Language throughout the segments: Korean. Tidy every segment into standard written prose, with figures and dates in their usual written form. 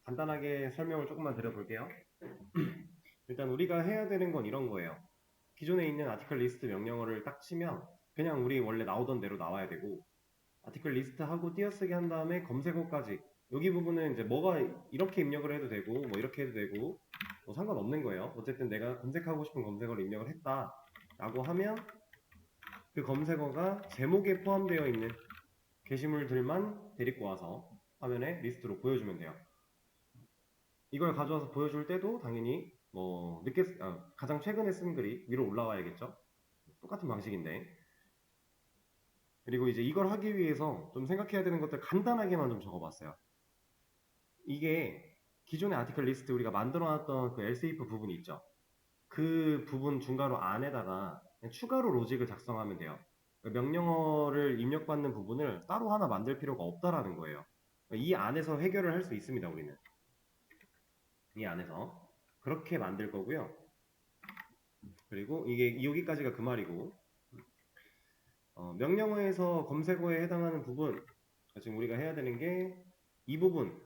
간단하게 설명을 조금만 드려볼게요. 일단 우리가 해야 되는 건 이런 거예요. 기존에 있는 아티클 리스트 명령어를 딱 치면 그냥 우리 원래 나오던 대로 나와야 되고, 아티클 리스트 하고 띄어쓰기 한 다음에 검색어까지, 여기 부분은 이제 뭐가 이렇게 입력을 해도 되고 뭐 이렇게 해도 되고 뭐 상관없는 거예요. 어쨌든 내가 검색하고 싶은 검색어를 입력을 했다 라고 하면 그 검색어가 제목에 포함되어 있는 게시물들만 데리고 와서 화면에 리스트로 보여주면 돼요. 이걸 가져와서 보여줄 때도 당연히 뭐 가장 최근에 쓴 글이 위로 올라와야겠죠. 똑같은 방식인데, 그리고 이제 이걸 하기 위해서 좀 생각해야 되는 것들 간단하게만 좀 적어봤어요. 이게 기존의 아티클 리스트 우리가 만들어놨던 그 else if 부분이 있죠. 그 부분 중괄호 안에다가 그냥 추가로 로직을 작성하면 돼요. 명령어를 입력받는 부분을 따로 하나 만들 필요가 없다라는 거예요. 이 안에서 해결을 할 수 있습니다. 우리는 이 안에서 그렇게 만들 거고요. 그리고 이게 여기까지가 그 말이고, 명령어에서 검색어에 해당하는 부분, 지금 우리가 해야 되는 게 이 부분,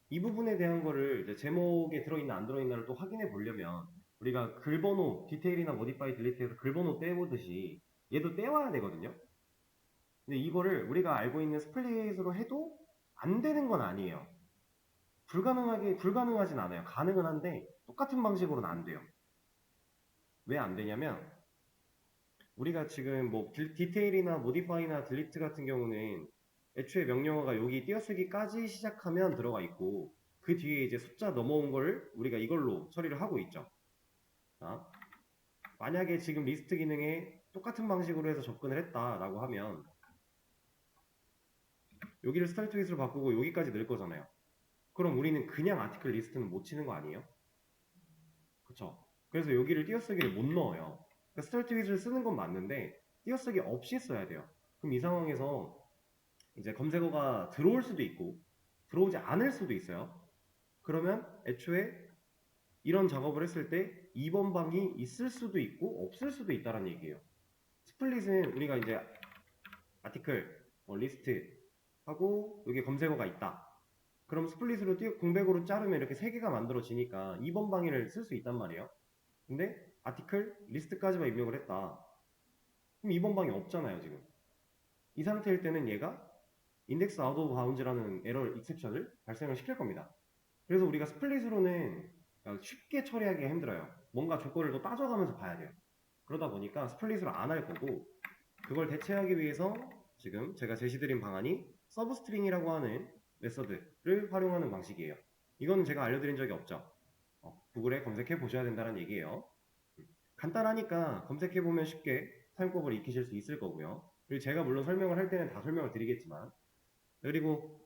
이 부분에 대한 거를 이제 제목에 들어있나 안 들어있나를 또 확인해 보려면 우리가 글번호, 디테일이나 모디파이, 딜리트해서 글번호 떼보듯이 얘도 떼와야 되거든요. 근데 이거를 우리가 알고 있는 스플릿으로 해도 안 되는 건 아니에요. 불가능하진 않아요. 가능은 한데 똑같은 방식으로는 안 돼요. 왜 안 되냐면, 우리가 지금 뭐 디테일이나 모디파이나 딜리트 같은 경우는 애초에 명령어가 여기 띄어쓰기까지 시작하면 들어가 있고 그 뒤에 이제 숫자 넘어온 거를 우리가 이걸로 처리를 하고 있죠. 자, 만약에 지금 리스트 기능에 똑같은 방식으로 해서 접근을 했다라고 하면 여기를 스타트 윗으로 바꾸고 여기까지 넣을 거잖아요. 그럼 우리는 그냥 아티클 리스트는 못 치는 거 아니에요? 그쵸? 그래서 여기를 띄어쓰기를 못 넣어요. 그러니까 스타트 윗을 쓰는 건 맞는데 띄어쓰기 없이 써야 돼요. 그럼 이 상황에서 이제 검색어가 들어올 수도 있고 들어오지 않을 수도 있어요. 그러면 애초에 이런 작업을 했을 때 2번 방이 있을 수도 있고 없을 수도 있다는 얘기예요. 스플릿은 우리가 이제 아티클, 리스트 하고 여기 검색어가 있다. 그럼 스플릿으로 공백으로 자르면 이렇게 3개가 만들어지니까 2번 방위를 쓸 수 있단 말이에요. 근데 아티클, 리스트까지만 입력을 했다. 그럼 2번 방이 없잖아요, 지금. 이 상태일 때는 얘가 인덱스 아웃 오브 바운즈라는 에러 익셉션을 발생을 시킬 겁니다. 그래서 우리가 스플릿으로는 쉽게 처리하기가 힘들어요. 뭔가 조건을 더 따져가면서 봐야 돼요. 그러다 보니까 스플릿으로 안 할 거고, 그걸 대체하기 위해서 지금 제가 제시드린 방안이 서브스트링이라고 하는 메서드를 활용하는 방식이에요. 이건 제가 알려드린 적이 없죠. 구글에 검색해 보셔야 된다는 얘기예요. 간단하니까 검색해 보면 쉽게 사용법을 익히실 수 있을 거고요. 그리고 제가 물론 설명을 할 때는 다 설명을 드리겠지만, 그리고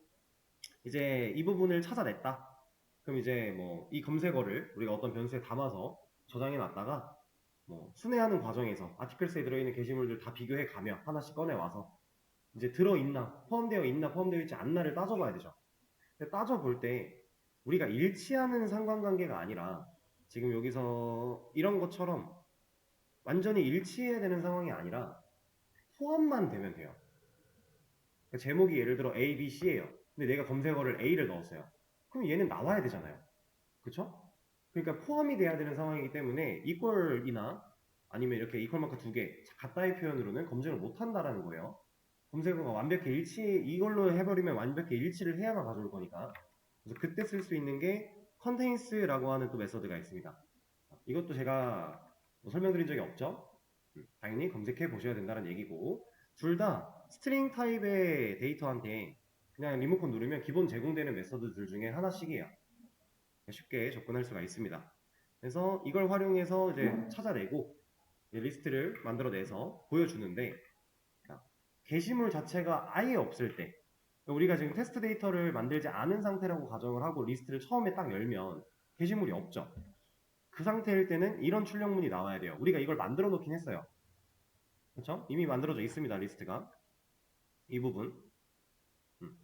이제 이 부분을 찾아냈다. 그럼 이제 뭐 이 검색어를 우리가 어떤 변수에 담아서 저장해 놨다가 뭐 순회하는 과정에서 아티클스에 들어있는 게시물들 다 비교해 가며 하나씩 꺼내 와서 이제 들어있나, 포함되어 있나, 포함되어 있지 않나를 따져봐야 되죠. 근데 따져볼 때 우리가 일치하는 상관관계가 아니라 지금 여기서 이런 것처럼 완전히 일치해야 되는 상황이 아니라 포함만 되면 돼요. 그러니까 제목이 예를 들어 A, B, C예요. 근데 내가 검색어를 A를 넣었어요. 그럼 얘는 나와야 되잖아요. 그쵸? 그러니까 포함이 돼야 되는 상황이기 때문에 이퀄이나 아니면 이렇게 이퀄 마크 2개 같다의 표현으로는 검증을 못 한다라는 거예요. 검색어가 완벽히 이걸로 해버리면 완벽히 일치를 해야만 가져올 거니까. 그래서 그때 쓸 수 있는 게 contains,라고 하는 또 메서드가 있습니다. 이것도 제가 뭐 설명드린 적이 없죠. 당연히 검색해 보셔야 된다는 얘기고, 둘 다 스트링 타입의 데이터한테 그냥 리모컨 누르면 기본 제공되는 메서드들 중에 하나씩이에요. 쉽게 접근할 수가 있습니다. 그래서 이걸 활용해서 이제 찾아내고 리스트를 만들어내서 보여주는데, 게시물 자체가 아예 없을 때, 우리가 지금 테스트 데이터를 만들지 않은 상태라고 가정을 하고 리스트를 처음에 딱 열면 게시물이 없죠. 그 상태일 때는 이런 출력문이 나와야 돼요. 우리가 이걸 만들어 놓긴 했어요. 그렇죠? 이미 만들어져 있습니다. 리스트가. 이 부분.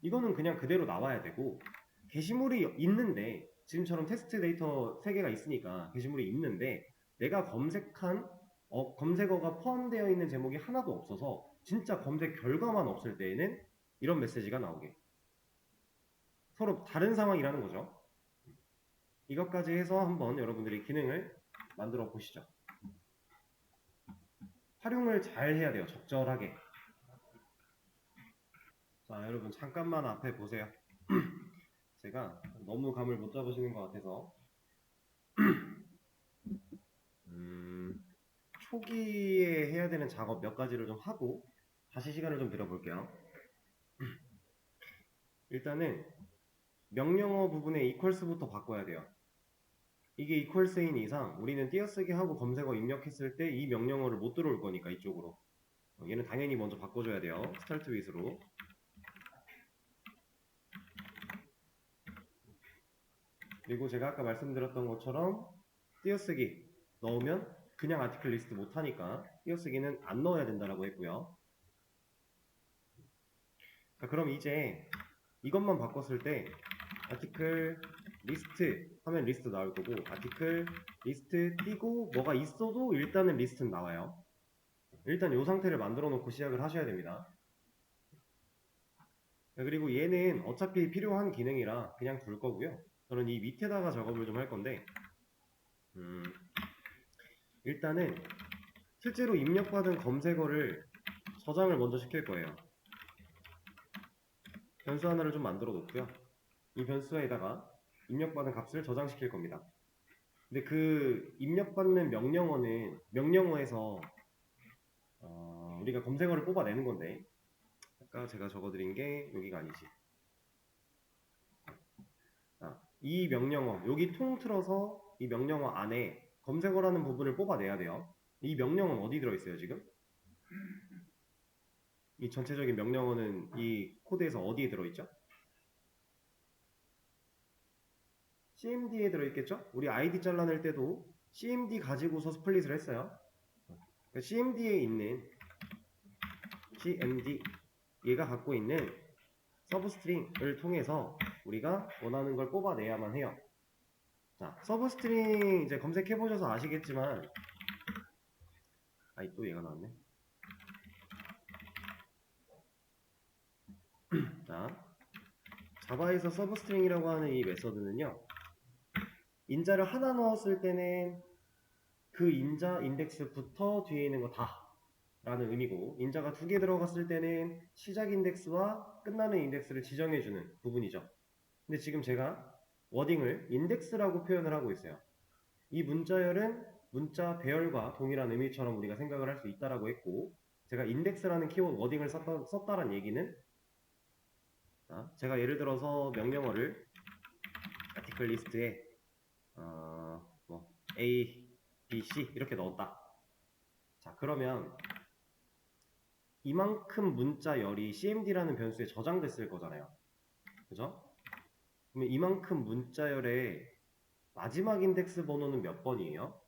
이거는 그냥 그대로 나와야 되고, 게시물이 있는데 지금처럼 테스트 데이터 3개가 있으니까 게시물이 있는데 내가 검색한 검색어가 포함되어 있는 제목이 하나도 없어서 진짜 검색 결과만 없을 때에는 이런 메시지가 나오게, 서로 다른 상황이라는 거죠. 이것까지 해서 한번 여러분들이 기능을 만들어 보시죠. 활용을 잘 해야 돼요. 적절하게. 자, 여러분 잠깐만 앞에 보세요. 제가 너무 감을 못 잡으시는 것 같아서 초기에 해야 되는 작업 몇 가지를 좀 하고 다시 시간을 좀 들여볼게요. 일단은 명령어 부분의 equals부터 바꿔야 돼요. 이게 equals인 이상 우리는 띄어쓰기 하고 검색어 입력했을 때 이 명령어를 못 들어올 거니까 이쪽으로 얘는 당연히 먼저 바꿔줘야 돼요. start with로. 그리고 제가 아까 말씀드렸던 것처럼 띄어쓰기 넣으면 그냥 아티클 리스트 못하니까 띄어쓰기는 안 넣어야 된다고 했고요. 자, 그럼 이제 이것만 바꿨을 때 아티클 리스트 하면 리스트 나올 거고 아티클 리스트 띄고 뭐가 있어도 일단은 리스트는 나와요. 일단 이 상태를 만들어 놓고 시작을 하셔야 됩니다. 그리고 얘는 어차피 필요한 기능이라 그냥 둘 거고요. 저는 이 밑에다가 작업을 좀 할 건데 일단은 실제로 입력받은 검색어를 저장을 먼저 시킬 거예요. 변수 하나를 좀 만들어 놓고요. 이 변수에다가 입력받은 값을 저장시킬 겁니다. 근데 그 입력받는 명령어는 명령어에서 우리가 검색어를 뽑아내는 건데 아까 제가 적어드린 게 여기가 아니지. 이 명령어 여기 통틀어서 이 명령어 안에 검색어라는 부분을 뽑아내야 돼요. 이 명령어는 어디 들어있어요 지금? 이 전체적인 명령어는 이 코드에서 어디에 들어있죠? CMD에 들어있겠죠? 우리 ID 잘라낼 때도 CMD 가지고서 스플릿을 했어요. CMD에 있는 CMD 얘가 갖고 있는 서브스트링을 통해서 우리가 원하는 걸 뽑아내야만 해요. 자, 서브스트링 이제 검색해보셔서 아시겠지만 또 얘가 나왔네. 자, 자바에서 서브스트링이라고 하는 이 메서드는요 인자를 하나 넣었을 때는 그 인자 인덱스부터 뒤에 있는 거 다 라는 의미고 인자가 두 개 들어갔을 때는 시작 인덱스와 끝나는 인덱스를 지정해주는 부분이죠. 근데 지금 제가 워딩을 인덱스라고 표현을 하고 있어요. 이 문자열은 문자 배열과 동일한 의미처럼 우리가 생각을 할 수 있다라고 했고 제가 인덱스라는 키워드 워딩을 썼다는 얘기는 제가 예를 들어서 명령어를 아티클 리스트에 A, B, C 이렇게 넣었다. 자, 그러면 이만큼 문자열이 CMD라는 변수에 저장됐을 거잖아요. 그죠? 그러면 이만큼 문자열의 마지막 인덱스 번호는 몇 번이에요?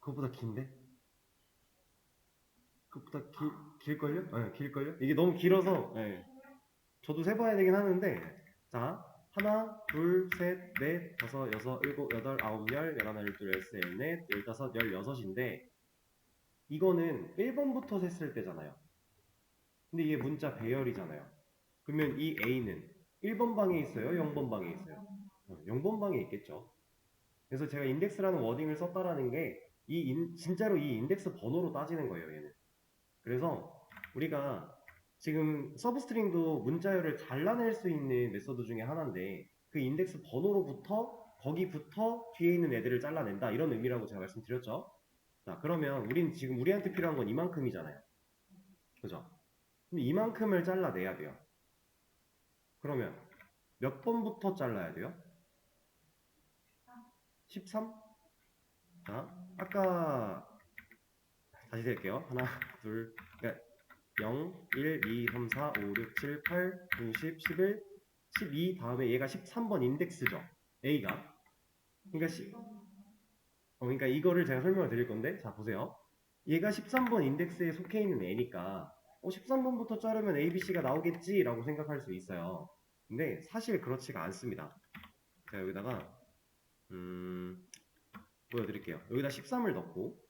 그거보다 긴데? 그거보다 길걸요? 네, 길걸요? 이게 너무 길어서 네. 저도 세봐야 되긴 하는데 자 하나, 둘, 셋, 넷, 다섯, 여섯, 일곱, 여덟, 아홉, 열, 열하나, 열둘, 열셋, 열넷, 열다섯, 열여섯인데 이거는 1번부터 셌을 때잖아요. 근데 이게 문자 배열이잖아요. 그러면 이 A는 1번 방에 있어요? 0번 방에 있어요? 0번 방에 있겠죠. 그래서 제가 인덱스라는 워딩을 썼다라는 게 진짜로 이 인덱스 번호로 따지는 거예요, 얘는. 그래서 우리가 지금 서브스트링도 문자열을 잘라낼 수 있는 메서드 중에 하나인데 그 인덱스 번호로부터 거기부터 뒤에 있는 애들을 잘라낸다 이런 의미라고 제가 말씀드렸죠. 자, 그러면 우린 지금 우리한테 필요한 건 이만큼이잖아요. 그죠? 근데 이만큼을 잘라내야 돼요. 그러면 몇 번부터 잘라야 돼요? 13? 자, 아까 다시 셀게요. 하나, 둘, 그러니까 0, 1, 2, 3, 4, 5, 6, 7, 8, 9, 10, 11, 12 다음에 얘가 13번 인덱스죠. A가. 그러니까 이거를 제가 설명을 드릴 건데 자 보세요. 얘가 13번 인덱스에 속해 있는 애니까 13번부터 자르면 ABC가 나오겠지 라고 생각할 수 있어요. 근데 사실 그렇지가 않습니다. 제가 여기다가 보여드릴게요. 여기다 13을 넣고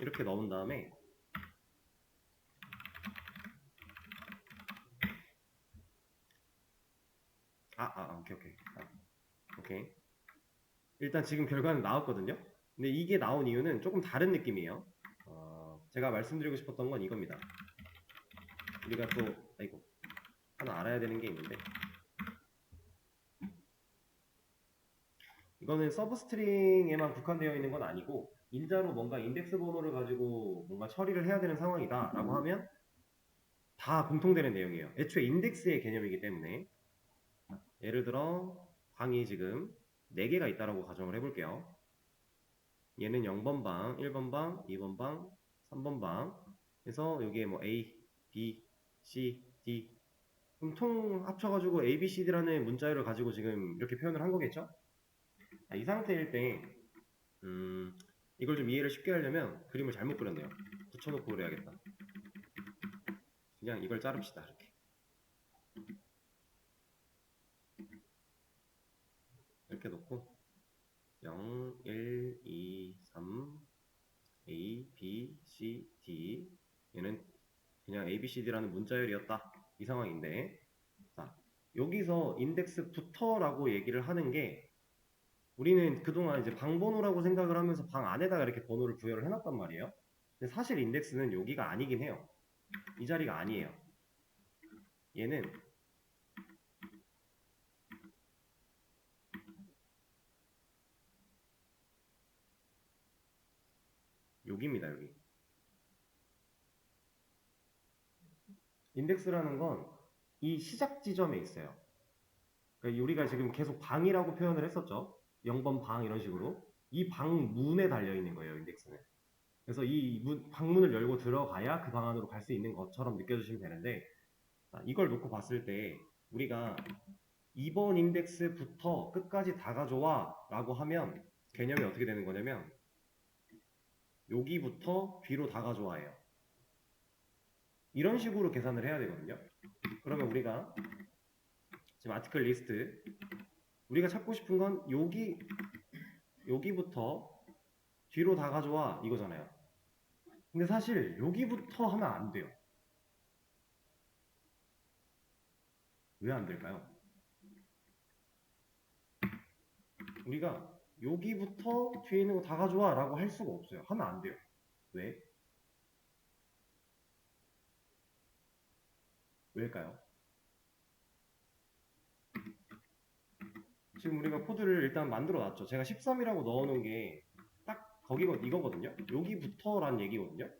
이렇게 넣은 다음에 오케이. 일단 지금 결과는 나왔거든요. 근데 이게 나온 이유는 조금 다른 느낌이에요. 제가 말씀드리고 싶었던 건 이겁니다. 우리가 또 하나 알아야 되는 게 있는데, 이거는 서브스트링에만 국한되어 있는 건 아니고 인자로 뭔가 인덱스 번호를 가지고 뭔가 처리를 해야 되는 상황이다 라고 하면 다 공통되는 내용이에요. 애초에 인덱스의 개념이기 때문에. 예를 들어 방이 지금 4개가 있다라고 가정을 해볼게요. 얘는 0번 방, 1번 방, 2번 방, 3번 방. 그래서 여기에 뭐 A, B, C, D. 그럼 통 합쳐가지고 A, B, C, D라는 문자열을 가지고 지금 이렇게 표현을 한 거겠죠? 이 상태일 때 이걸 좀 이해를 쉽게 하려면 그림을 잘못 그렸네요. 붙여놓고 그려야겠다. 그냥 이걸 자릅시다. 이렇게 놓고 0, 1, 2, 3, A, B, C, D. 얘는 그냥 A, B, C, D라는 문자열이었다. 이 상황인데, 자, 여기서 인덱스부터라고 얘기를 하는 게, 우리는 그동안 이제 방 번호라고 생각을 하면서 방 안에다가 이렇게 번호를 부여를 해놨단 말이에요. 근데 사실 인덱스는 여기가 아니긴 해요. 이 자리가 아니에요. 얘는 여기입니다. 여기. 인덱스라는 건 이 시작 지점에 있어요. 그러니까 우리가 지금 계속 방이라고 표현을 했었죠. 0번 방 이런 식으로. 이 방문에 달려있는 거예요. 인덱스는. 그래서 이 방문을 열고 들어가야 그 방 안으로 갈 수 있는 것처럼 느껴주시면 되는데, 이걸 놓고 봤을 때 우리가 2번 인덱스부터 끝까지 다 가져와 라고 하면 개념이 어떻게 되는 거냐면 여기부터 뒤로 다 가져와예요. 이런 식으로 계산을 해야 되거든요. 그러면 우리가 지금 아티클 리스트 우리가 찾고 싶은 건 여기부터 뒤로 다 가져와 이거잖아요. 근데 사실 여기부터 하면 안 돼요. 왜 안 될까요? 우리가 여기부터 뒤에 있는 거 다 가져와 라고 할 수가 없어요. 하면 안 돼요. 왜? 왜일까요? 지금 우리가 코드를 일단 만들어 놨죠. 제가 13이라고 넣어놓은 게 딱 이거거든요. 여기부터란 얘기거든요.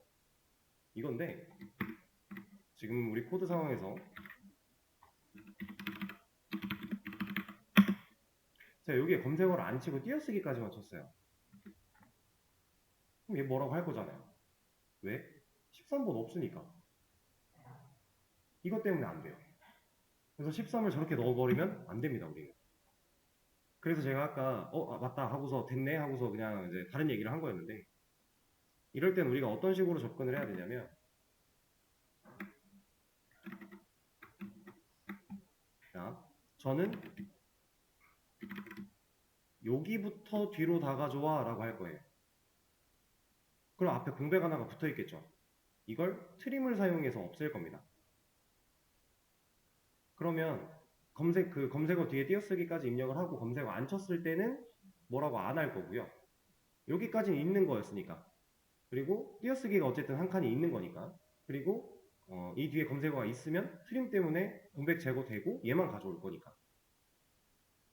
이건데 지금 우리 코드 상황에서 제가 여기에 검색어를 안 치고 띄어쓰기까지만 쳤어요. 그럼 얘 뭐라고 할 거잖아요. 왜? 13번 없으니까. 이것 때문에 안 돼요. 그래서 13을 저렇게 넣어버리면 안 됩니다, 우리는. 그래서 제가 아까 맞다 하고서 됐네 하고서 그냥 이제 다른 얘기를 한 거였는데, 이럴 땐 우리가 어떤 식으로 접근을 해야 되냐면, 자, 저는 여기부터 뒤로 다 가져와 라고 할 거예요. 그럼 앞에 공백 하나가 붙어 있겠죠. 이걸 트림을 사용해서 없앨 겁니다. 그러면 검색어 뒤에 띄어쓰기까지 입력을 하고 검색어 안 쳤을 때는 뭐라고 안 할 거고요. 여기까지는 있는 거였으니까. 그리고 띄어쓰기가 어쨌든 한 칸이 있는 거니까. 그리고 이 뒤에 검색어가 있으면 트림 때문에 공백 제거되고 얘만 가져올 거니까.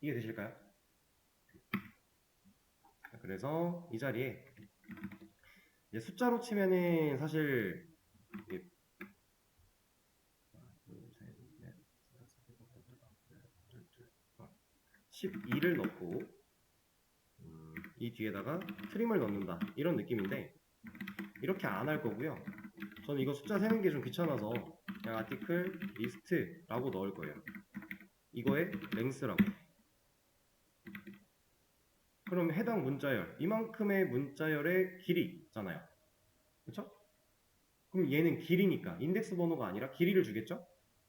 이해되실까요? 그래서 이 자리에 이제 숫자로 치면은 사실 12를 넣고 이 뒤에다가 트림을 넣는다 이런 느낌인데 이렇게 안 할 거고요. 저는 이거 숫자 세는 게 좀 귀찮아서 그냥 아티클 리스트라고 넣을 거예요. 이거에 랭스라고. 그럼 해당 문자열 이만큼의 문자열의 길이잖아요. 그렇죠? 그럼 얘는 길이니까 인덱스 번호가 아니라 길이를 주겠죠?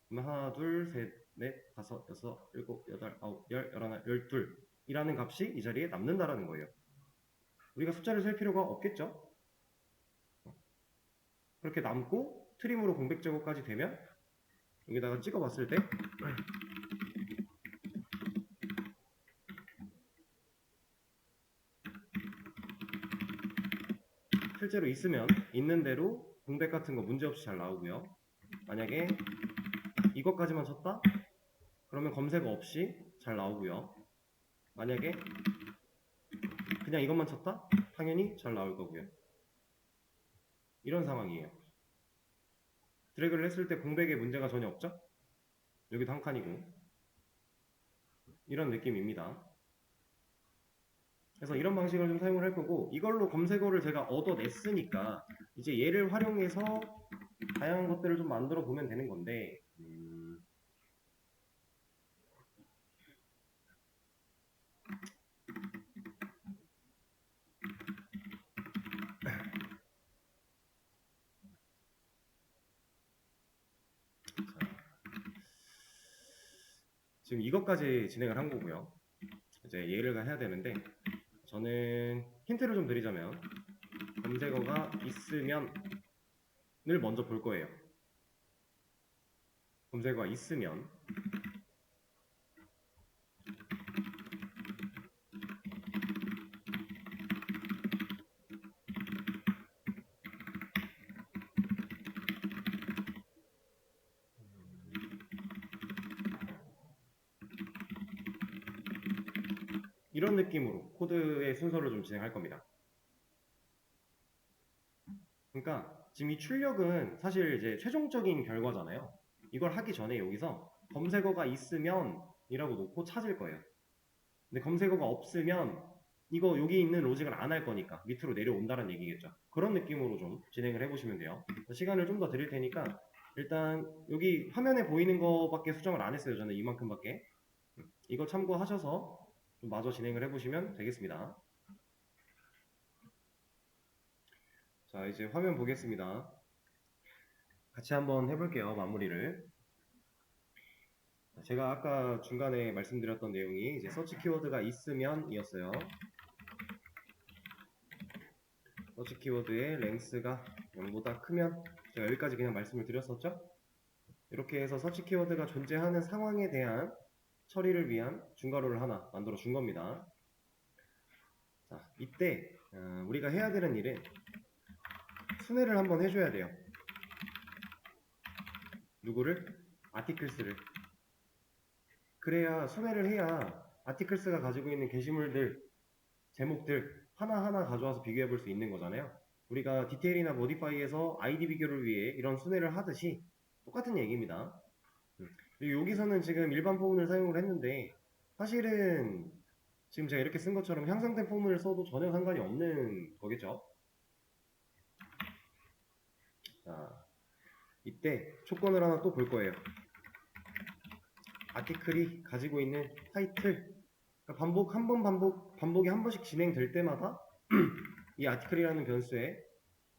그럼 하나, 둘, 셋, 넷, 다섯, 여섯, 일곱, 여덟, 아홉, 열, 열하나, 열둘 이라는 값이 이 자리에 남는다라는 거예요. 우리가 숫자를 셀 필요가 없겠죠? 그렇게 남고 트림으로 공백 제거까지 되면 여기다가 찍어봤을 때 실제로 있으면 있는 대로 공백 같은 거 문제없이 잘 나오고요. 만약에 이것까지만 쳤다? 그러면 검색 없이 잘 나오고요. 만약에 그냥 이것만 쳤다? 당연히 잘 나올 거고요. 이런 상황이에요. 드래그를 했을 때 공백에 문제가 전혀 없죠? 여기도 한 칸이고 이런 느낌입니다. 그래서 이런 방식을 좀 사용을 할 거고 이걸로 검색어를 제가 얻어냈으니까 이제 얘를 활용해서 다양한 것들을 좀 만들어 보면 되는 건데 지금 이것까지 진행을 한 거고요. 이제 얘를 해야 되는데 저는 힌트를 좀 드리자면 검색어가 있으면을 먼저 볼 거예요. 검색어가 있으면 이런 느낌으로 코드의 순서를 좀 진행할 겁니다. 그러니까 지금 이 출력은 사실 이제 최종적인 결과잖아요. 이걸 하기 전에 여기서 검색어가 있으면 이라고 놓고 찾을 거예요. 근데 검색어가 없으면 이거 여기 있는 로직을 안 할 거니까 밑으로 내려온다는 얘기겠죠. 그런 느낌으로 좀 진행을 해보시면 돼요. 시간을 좀 더 드릴 테니까 일단 여기 화면에 보이는 거밖에 수정을 안 했어요. 저는 이만큼밖에. 이거 참고하셔서 좀 마저 진행을 해보시면 되겠습니다. 자, 이제 화면 보겠습니다. 같이 한번 해볼게요. 마무리를. 제가 아까 중간에 말씀드렸던 내용이 이제 서치 키워드가 있으면 이었어요. 서치 키워드의 랭스가 0보다 크면 제가 여기까지 그냥 말씀을 드렸었죠. 이렇게 해서 서치 키워드가 존재하는 상황에 대한 처리를 위한 중괄호를 하나 만들어 준 겁니다. 자, 이때 우리가 해야 되는 일은 순회를 한번 해줘야 돼요. 누구를? 아티클스를. 그래야 순회를 해야 아티클스가 가지고 있는 게시물들, 제목들 하나하나 가져와서 비교해 볼 수 있는 거잖아요. 우리가 디테일이나 모디파이에서 아이디 비교를 위해 이런 순회를 하듯이 똑같은 얘기입니다. 그리고 여기서는 지금 일반 포문을 사용을 했는데 사실은 지금 제가 이렇게 쓴 것처럼 향상된 포문을 써도 전혀 상관이 없는 거겠죠. 자, 이때 조건을 하나 또 볼 거예요. 아티클이 가지고 있는 타이틀, 그러니까 반복이 한 번씩 진행될 때마다 이 아티클이라는 변수에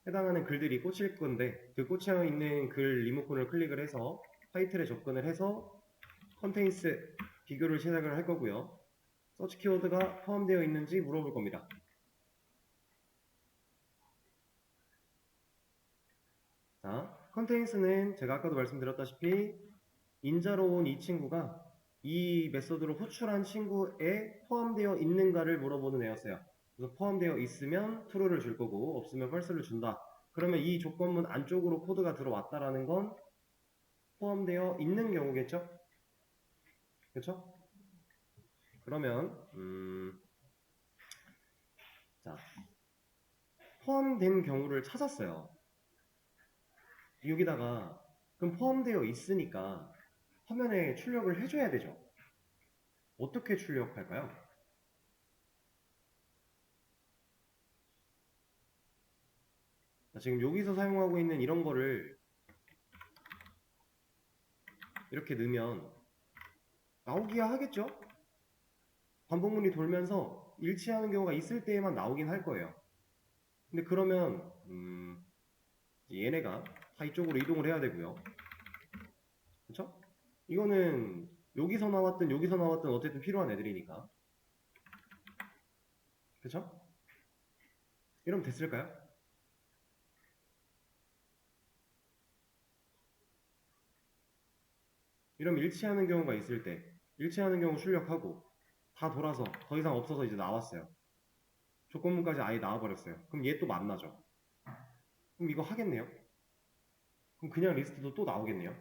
해당하는 글들이 꽂힐 건데 그 꽂혀 있는 글 리모컨을 클릭을 해서 타이틀에 접근을 해서 컨테인스 비교를 시작을 할 거고요. 서치 키워드가 포함되어 있는지 물어볼 겁니다. 자, 컨테인스는 제가 아까도 말씀드렸다시피 인자로 온 이 친구가 이 메소드로 호출한 친구에 포함되어 있는가를 물어보는 애였어요. 그래서 포함되어 있으면 true를 줄 거고 없으면 false를 준다. 그러면 이 조건문 안쪽으로 코드가 들어왔다라는 건 포함되어 있는 경우겠죠? 그렇죠? 그러면 자, 포함된 경우를 찾았어요. 여기다가 그럼 포함되어 있으니까 화면에 출력을 해줘야 되죠. 어떻게 출력할까요? 자, 지금 여기서 사용하고 있는 이런 거를 이렇게 넣으면 나오기야 하겠죠? 반복문이 돌면서 일치하는 경우가 있을 때에만 나오긴 할 거예요. 근데 그러면 얘네가 다 이쪽으로 이동을 해야 되고요. 그쵸? 이거는 여기서 나왔든 어쨌든 필요한 애들이니까. 그쵸? 이러면 됐을까요? 이러면 일치하는 경우가 있을 때 일치하는 경우 출력하고 다 돌아서 더 이상 없어서 이제 나왔어요. 조건문까지 아예 나와버렸어요. 그럼 얘 또 만나죠. 그럼 이거 하겠네요. 그럼 그냥 리스트도 또 나오겠네요.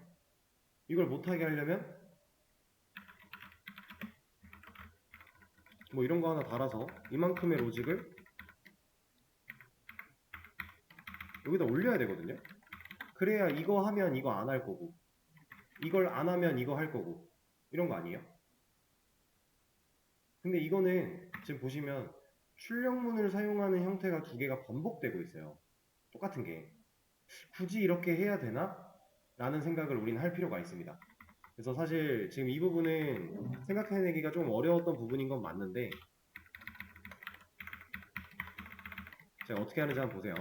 이걸 못하게 하려면 뭐 이런 거 하나 달아서 이만큼의 로직을 여기다 올려야 되거든요. 그래야 이거 하면 이거 안 할 거고 이걸 안 하면 이거 할 거고 이런 거 아니에요? 근데 이거는 지금 보시면 출력문을 사용하는 형태가 두 개가 반복되고 있어요. 똑같은 게. 굳이 이렇게 해야 되나? 라는 생각을 우리는 할 필요가 있습니다. 그래서 사실 지금 이 부분은 생각해내기가 좀 어려웠던 부분인 건 맞는데 제가 어떻게 하는지 한번 보세요.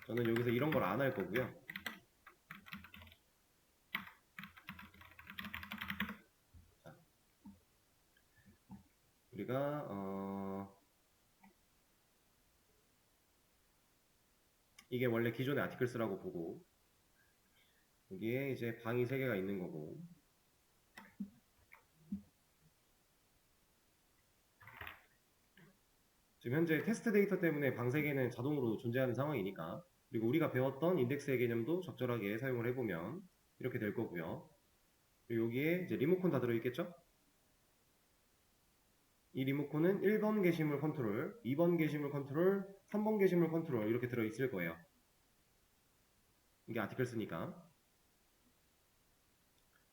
저는 여기서 이런 걸 안 할 거고요. 자, 우리가 이게 원래 기존의 아티클스라고 보고 여기에 이제 방이 3개가 있는 거고 지금 현재 테스트 데이터 때문에 방 3개는 자동으로 존재하는 상황이니까 그리고 우리가 배웠던 인덱스의 개념도 적절하게 사용을 해보면 이렇게 될 거고요. 그리고 여기에 이제 리모컨 다 들어있겠죠? 이 리모컨은 1번 게시물 컨트롤, 2번 게시물 컨트롤, 3번 게시물 컨트롤 이렇게 들어있을 거예요. 이게 아티클스니까.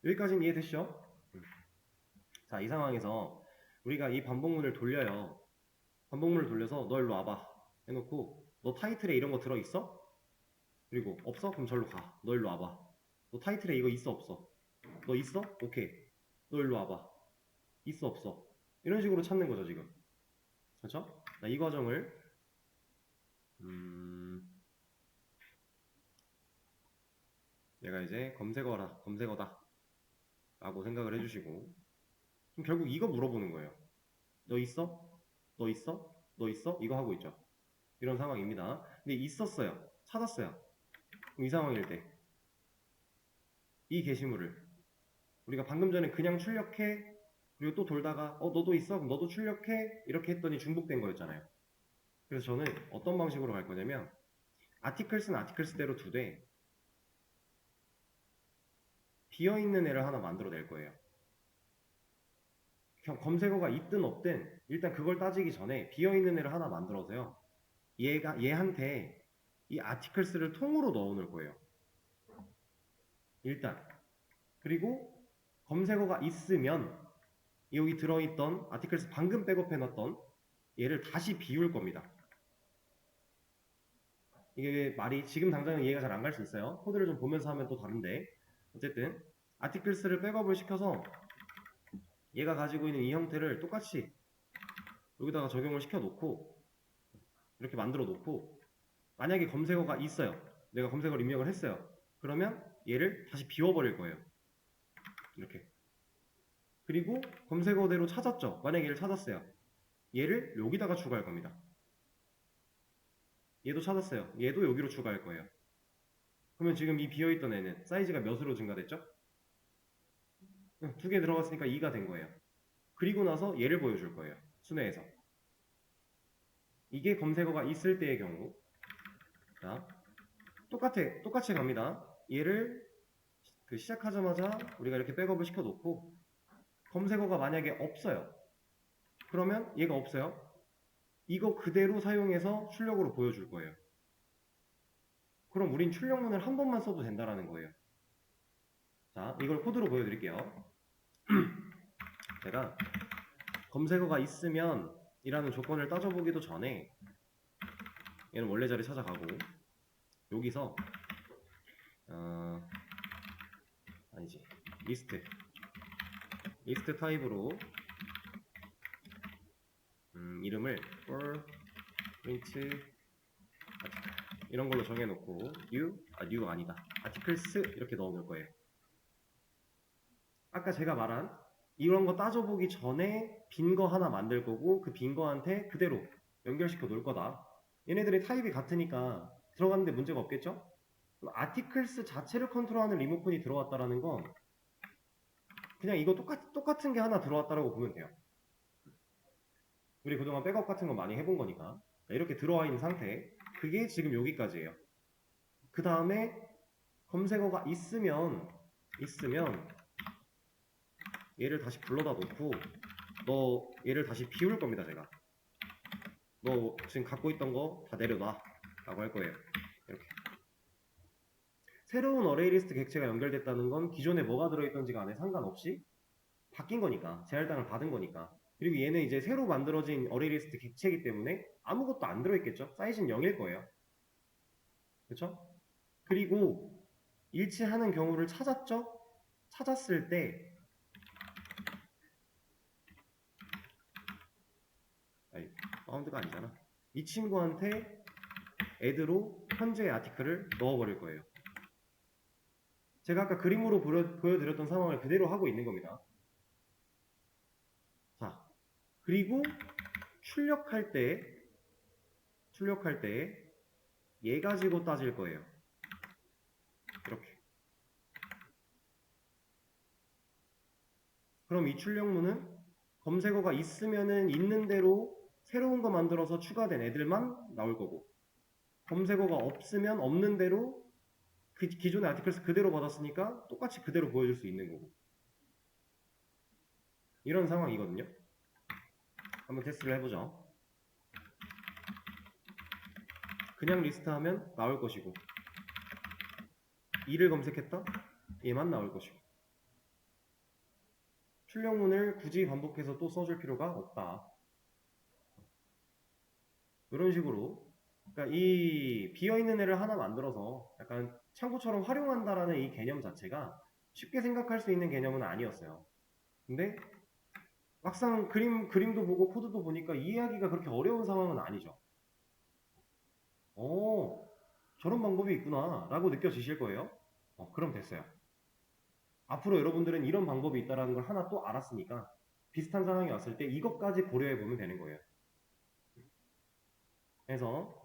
여기까지는 이해되시죠? 자, 이 상황에서 우리가 이 반복문을 돌려요. 반복문을 돌려서 너 일로 와봐 해놓고 너 타이틀에 이런 거 들어있어? 그리고 없어? 그럼 절로 가. 너 일로 와봐. 너 타이틀에 이거 있어? 없어? 너 있어? 오케이. 너 일로 와봐. 있어? 없어? 이런 식으로 찾는 거죠 지금. 그렇죠? 자, 이 과정을 내가 이제 검색어다 라고 생각을 해주시고 그럼 결국 이거 물어보는 거예요. 너 있어? 너 있어? 너 있어? 이거 하고 있죠. 이런 상황입니다. 근데 있었어요. 찾았어요. 그럼 이 상황일 때 이 게시물을 우리가 방금 전에 그냥 출력해 그리고 또 돌다가 너도 있어? 그럼 너도 출력해? 이렇게 했더니 중복된 거였잖아요. 그래서 저는 어떤 방식으로 갈 거냐면 아티클스는 아티클스대로 두되 비어있는 애를 하나 만들어낼 거예요. 검색어가 있든 없든 일단 그걸 따지기 전에 비어있는 애를 하나 만들어서요. 얘한테 이 아티클스를 통으로 넣어놓을 거예요. 일단. 그리고 검색어가 있으면 여기 들어있던 아티클스 방금 백업해놨던 얘를 다시 비울 겁니다. 이게 말이 지금 당장은 이해가 잘 안 갈 수 있어요. 코드를 좀 보면서 하면 또 다른데 어쨌든 아티클스를 백업을 시켜서 얘가 가지고 있는 이 형태를 똑같이 여기다가 적용을 시켜놓고 이렇게 만들어 놓고 만약에 검색어가 있어요. 내가 검색어를 입력을 했어요. 그러면 얘를 다시 비워버릴 거예요. 이렇게. 그리고 검색어대로 찾았죠. 만약에 얘를 찾았어요. 얘를 여기다가 추가할 겁니다. 얘도 찾았어요. 얘도 여기로 추가할 거예요. 그러면 지금 이 비어있던 애는 사이즈가 몇으로 증가됐죠? 2개 들어갔으니까 2가 된 거예요. 그리고 나서 얘를 보여줄 거예요. 순회에서. 이게 검색어가 있을 때의 경우. 자, 똑같이 갑니다. 얘를 시작하자마자 우리가 이렇게 백업을 시켜놓고 검색어가 만약에 없어요. 그러면 얘가 없어요. 이거 그대로 사용해서 출력으로 보여줄 거예요. 그럼 우린 출력문을 한 번만 써도 된다라는 거예요. 자, 이걸 코드로 보여드릴게요. 제가 검색어가 있으면 이라는 조건을 따져보기도 전에 얘는 원래 자리 찾아가고 여기서 아니지 리스트 타입으로 이름을 for print 이런 걸로 정해놓고 new가 아니다 articles 이렇게 넣어놓을 거예요. 아까 제가 말한 이런 거 따져보기 전에 빈 거 하나 만들 거고 그 빈 거한테 그대로 연결시켜 놓을 거다. 얘네들이 타입이 같으니까 들어갔는데 문제가 없겠죠? 아티클스 자체를 컨트롤하는 리모컨이 들어왔다라는 건 그냥 이거 똑같은 게 하나 들어왔다라고 보면 돼요. 우리 그동안 백업 같은 거 많이 해본 거니까. 이렇게 들어와 있는 상태. 그게 지금 여기까지예요. 그 다음에 검색어가 있으면 얘를 다시 불러다 놓고 너 얘를 다시 비울 겁니다. 제가 너 지금 갖고 있던 거 다 내려놔 라고 할 거예요. 이렇게 새로운 어레이 리스트 객체가 연결됐다는 건 기존에 뭐가 들어있던지 간에 상관없이 바뀐 거니까, 재할당을 받은 거니까. 그리고 얘는 이제 새로 만들어진 어레이 리스트 객체이기 때문에 아무것도 안 들어있겠죠. 사이즈는 0일 거예요. 그렇죠? 그리고 일치하는 경우를 찾았죠? 찾았을 때 아니, 파운드가 아니잖아. 이 친구한테 add로 현재의 아티클을 넣어버릴 거예요. 제가 아까 그림으로 보여드렸던 상황을 그대로 하고 있는 겁니다. 자, 그리고 출력할 때 얘 가지고 따질 거예요. 이렇게. 그럼 이 출력문은 검색어가 있으면은 있는 대로 새로운 거 만들어서 추가된 애들만 나올 거고, 검색어가 없으면 없는 대로 그 기존의 아티클스 그대로 받았으니까 똑같이 그대로 보여줄 수 있는 거고, 이런 상황이거든요. 한번 테스트를 해보죠. 그냥 리스트하면 나올 것이고, 2를 검색했다? 얘만 나올 것이고, 출력문을 굳이 반복해서 또 써줄 필요가 없다. 이런 식으로, 그러니까 이 비어있는 애를 하나 만들어서 약간 창고처럼 활용한다라는 이 개념 자체가 쉽게 생각할 수 있는 개념은 아니었어요. 근데 막상 그림도 보고 코드도 보니까 이해하기가 그렇게 어려운 상황은 아니죠. 저런 방법이 있구나 라고 느껴지실 거예요. 그럼 됐어요. 앞으로 여러분들은 이런 방법이 있다는 걸 하나 또 알았으니까 비슷한 상황이 왔을 때 이것까지 고려해 보면 되는 거예요. 그래서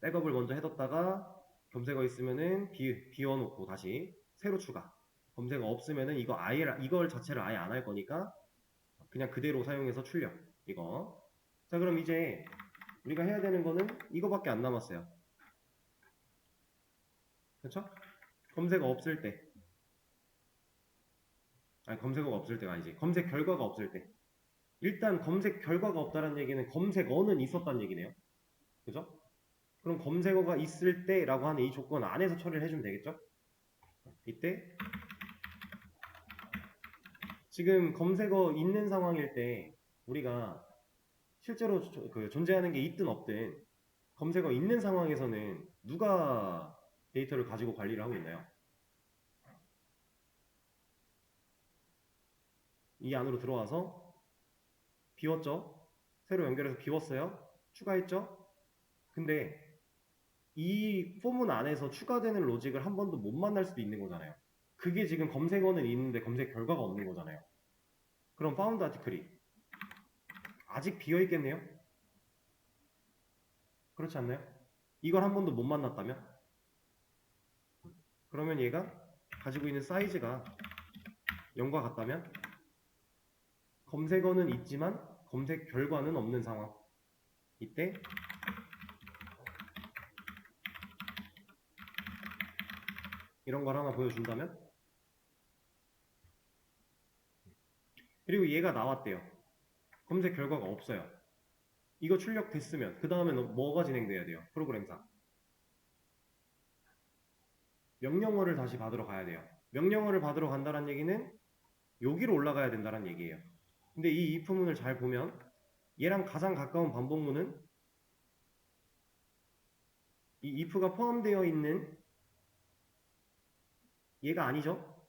백업을 먼저 해뒀다가 검색어 있으면은 비워놓고 다시 새로 추가. 검색어 없으면은 이걸 자체를 아예 안 할 거니까 그냥 그대로 사용해서 출력. 이거. 자, 그럼 이제 우리가 해야 되는 거는 이거밖에 안 남았어요. 그렇죠? 검색어 없을 때. 아니, 검색어가 없을 때가 아니지. 검색 결과가 없을 때. 일단 검색 결과가 없다는 얘기는 검색어는 있었다는 얘기네요. 그죠? 그럼 검색어가 있을 때라고 하는 이 조건 안에서 처리를 해주면 되겠죠? 이때 지금 검색어 있는 상황일 때 우리가 실제로 존재하는 게 있든 없든 검색어 있는 상황에서는 누가 데이터를 가지고 관리를 하고 있나요? 이 안으로 들어와서 비웠죠? 새로 연결해서 비웠어요? 추가했죠? 근데 이 포문 안에서 추가되는 로직을 한 번도 못 만날 수도 있는 거잖아요. 그게 지금 검색어는 있는데 검색 결과가 없는 거잖아요. 그럼 파운드 아티클이 아직 비어 있겠네요? 그렇지 않나요? 이걸 한 번도 못 만났다면? 그러면 얘가 가지고 있는 사이즈가 0과 같다면 검색어는 있지만 검색 결과는 없는 상황. 이때 이런 걸 하나 보여준다면, 그리고 얘가 나왔대요. 검색 결과가 없어요. 이거 출력됐으면 그 다음에 뭐가 진행돼야 돼요? 프로그램상 명령어를 다시 받으러 가야 돼요. 명령어를 받으러 간다는 얘기는 여기로 올라가야 된다는 얘기예요. 근데 이 if문을 잘 보면 얘랑 가장 가까운 반복문은 이 if가 포함되어 있는 얘가 아니죠.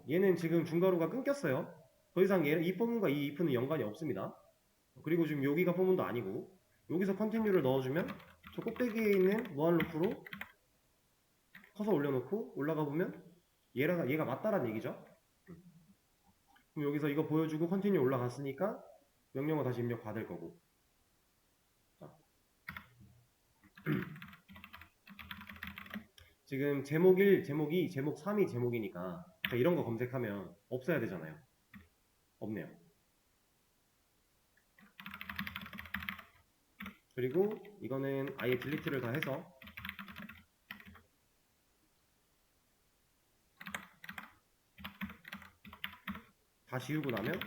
얘는 지금 중괄호가 끊겼어요. 더 이상 이 포문과 이 if는 연관이 없습니다. 그리고 지금 여기가 포문도 아니고, 여기서 컨티뉴를 넣어주면 저 꼭대기에 있는 무한 루프로 커서 올려놓고 올라가 보면 얘가 맞다란 얘기죠. 그럼 여기서 이거 보여주고 컨티뉴 올라갔으니까 명령어 다시 입력 받을 거고. 자. 지금 제목 1, 제목 2, 제목 3이 제목이니까 이런 거 검색하면 없어야 되잖아요. 없네요. 그리고 이거는 아예 딜리트를 다 해서 다 지우고 나면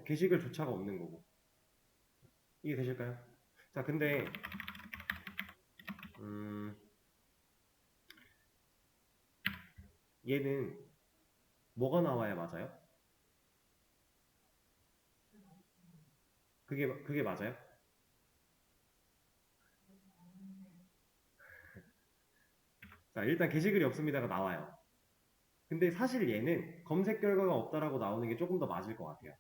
게시글조차가 없는 거고. 이게 되실까요? 자, 근데 얘는 뭐가 나와야 맞아요? 그게 맞아요? 자, 일단 게시글이 없습니다가 나와요. 근데 사실 얘는 검색 결과가 없다라고 나오는 게 조금 더 맞을 것 같아요.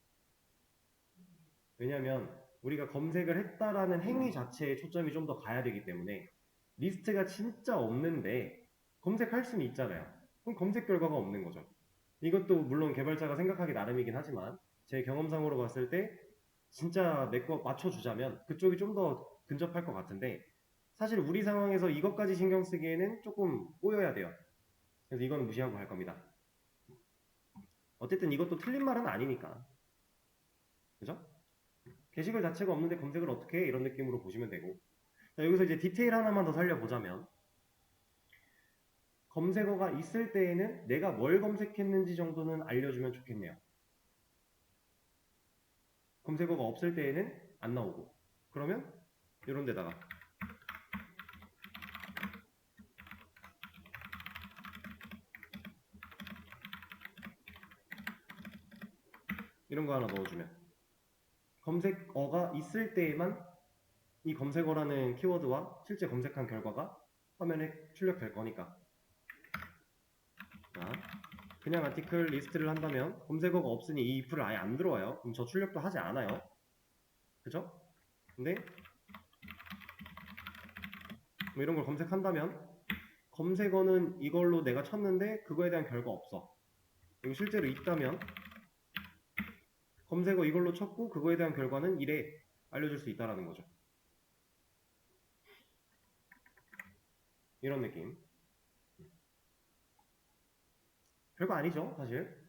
왜냐면 우리가 검색을 했다라는 행위 자체에 초점이 좀 더 가야 되기 때문에 리스트가 진짜 없는데 검색할 수는 있잖아요. 그럼 검색 결과가 없는 거죠. 이것도 물론 개발자가 생각하기 나름이긴 하지만 제 경험상으로 봤을 때 진짜 내 거 맞춰주자면 그쪽이 좀 더 근접할 것 같은데 사실 우리 상황에서 이것까지 신경 쓰기에는 조금 꼬여야 돼요. 그래서 이거는 무시하고 갈 겁니다. 어쨌든 이것도 틀린 말은 아니니까. 그죠? 게시글 자체가 없는데 검색을 어떻게 해? 이런 느낌으로 보시면 되고. 자, 여기서 이제 디테일 하나만 더 살려보자면 검색어가 있을 때에는 내가 뭘 검색했는지 정도는 알려주면 좋겠네요. 검색어가 없을 때에는 안 나오고. 그러면 이런 데다가 이런 거 하나 넣어주면 검색어가 있을 때에만 이 검색어라는 키워드와 실제 검색한 결과가 화면에 출력될 거니까. 자, 그냥 아티클 리스트를 한다면 검색어가 없으니 이 if를 아예 안 들어와요. 그럼 저 출력도 하지 않아요. 그죠? 근데 뭐 이런 걸 검색한다면 검색어는 이걸로 내가 쳤는데 그거에 대한 결과 없어. 그리고 실제로 있다면 검색어 이걸로 쳤고 그거에 대한 결과는 이래 알려줄 수 있다라는 거죠. 이런 느낌. 별거 아니죠, 사실.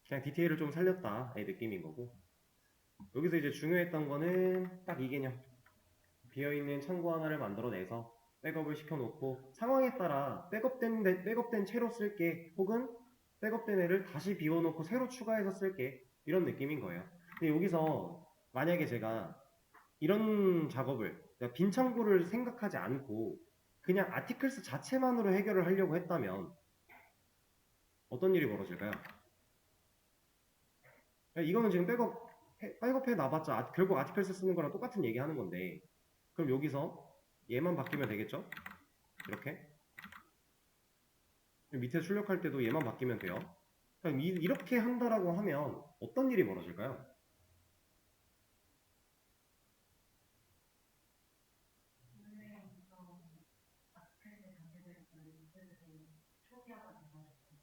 그냥 디테일을 좀 살렸다의 느낌인 거고. 여기서 이제 중요했던 거는 딱 이 개념. 비어있는 창구 하나를 만들어내서 백업을 시켜놓고 상황에 따라 백업된 채로 쓸게 혹은 백업된 애를 다시 비워놓고 새로 추가해서 쓸게 이런 느낌인 거예요. 근데 여기서 만약에 제가 이런 작업을 그러니까 빈 창구를 생각하지 않고 그냥 아티클스 자체만으로 해결을 하려고 했다면 어떤 일이 벌어질까요? 이거는 지금 백업해 놔봤자 결국 아티클스 쓰는 거랑 똑같은 얘기 하는 건데 그럼 여기서 얘만 바뀌면 되겠죠? 이렇게 밑에 출력할 때도 얘만 바뀌면 돼요. 그럼 이렇게 한다라고 하면 어떤 일이 벌어질까요?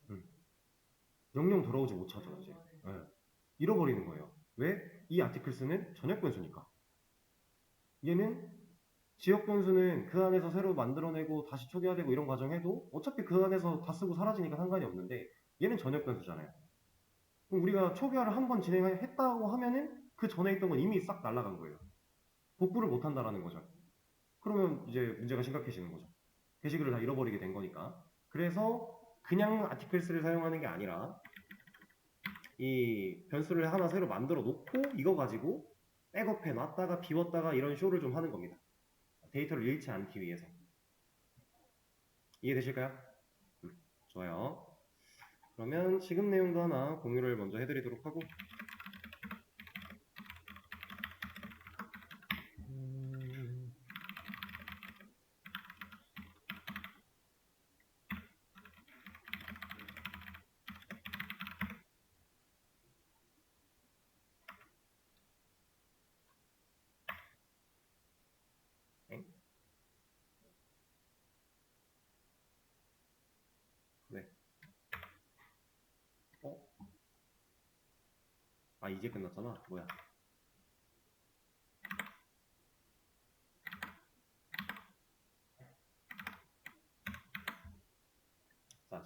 음, 영영 돌아오지 못하죠 이제. 네. 잃어버리는 거예요. 왜? 이 아티클스는 전역 변수니까. 얘는 지역 변수는 그 안에서 새로 만들어내고 다시 초기화되고 이런 과정해도 어차피 그 안에서 다 쓰고 사라지니까 상관이 없는데 얘는 전역 변수잖아요. 그럼 우리가 초기화를 한 번 진행했다고 하면은 그 전에 있던 건 이미 싹 날아간 거예요. 복구를 못 한다라는 거죠. 그러면 이제 문제가 심각해지는 거죠. 게시글을 다 잃어버리게 된 거니까. 그래서 그냥 아티클스를 사용하는 게 아니라 이 변수를 하나 새로 만들어 놓고 이거 가지고 백업해 놨다가 비웠다가 이런 쇼를 좀 하는 겁니다. 데이터를 잃지 않기 위해서. 이해되실까요? 좋아요. 그러면 지금 내용도 하나 공유를 먼저 해드리도록 하고 네. 네. 아 이제 끝났잖아. 뭐야?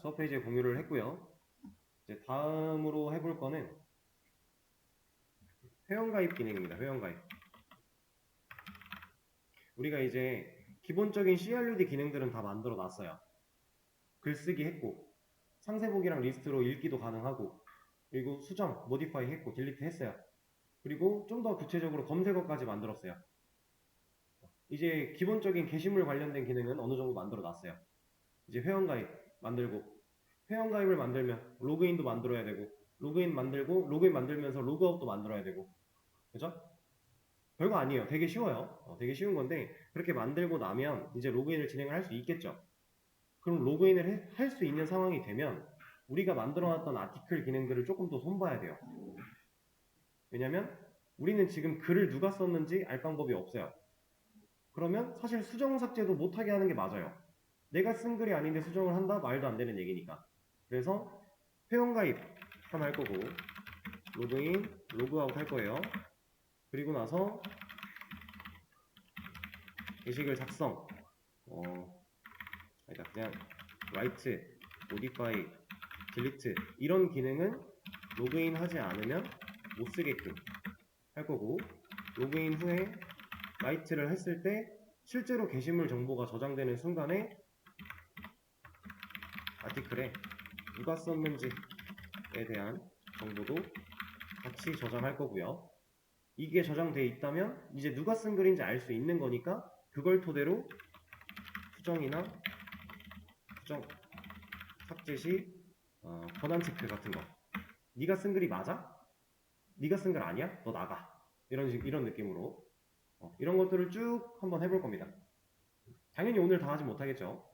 수업 페이지에 공유를 했고요. 이제 다음으로 해볼 거는 회원가입 기능입니다. 회원가입. 우리가 이제 기본적인 CRUD 기능들은 다 만들어 놨어요. 글쓰기 했고, 상세보기랑 리스트로 읽기도 가능하고, 그리고 수정, 모디파이 했고, 딜리트 했어요. 그리고 좀 더 구체적으로 검색어까지 만들었어요. 이제 기본적인 게시물 관련된 기능은 어느 정도 만들어 놨어요. 이제 회원가입 만들고, 회원가입을 만들면 로그인도 만들어야 되고, 로그인 만들고, 로그인 만들면서 로그아웃도 만들어야 되고, 그죠? 별거 아니에요. 되게 쉬워요. 되게 쉬운 건데, 그렇게 만들고 나면 이제 로그인을 진행을 할 수 있겠죠. 그럼 로그인을 할 수 있는 상황이 되면 우리가 만들어놨던 아티클 기능들을 조금 더 손봐야 돼요. 왜냐면 우리는 지금 글을 누가 썼는지 알 방법이 없어요. 그러면 사실 수정 삭제도 못하게 하는 게 맞아요. 내가 쓴 글이 아닌데 수정을 한다? 말도 안 되는 얘기니까. 그래서 회원가입 하나 할 거고, 로그인, 로그아웃 할 거예요. 그리고 나서 게시글 작성, 그러니까 그냥 write, modify, delete 이런 기능은 로그인 하지 않으면 못 쓰게끔 할 거고, 로그인 후에 write를 했을 때 실제로 게시물 정보가 저장되는 순간에 아티클에 누가 썼는지에 대한 정보도 같이 저장할 거고요. 이게 저장돼 있다면 이제 누가 쓴 글인지 알 수 있는 거니까 그걸 토대로 수정이나 수정, 삭제 시 권한 체크 같은 거. 네가 쓴 글이 맞아? 네가 쓴 글 아니야? 너 나가. 이런 느낌으로 이런 것들을 쭉 한번 해볼 겁니다. 당연히 오늘 다 하지 못하겠죠.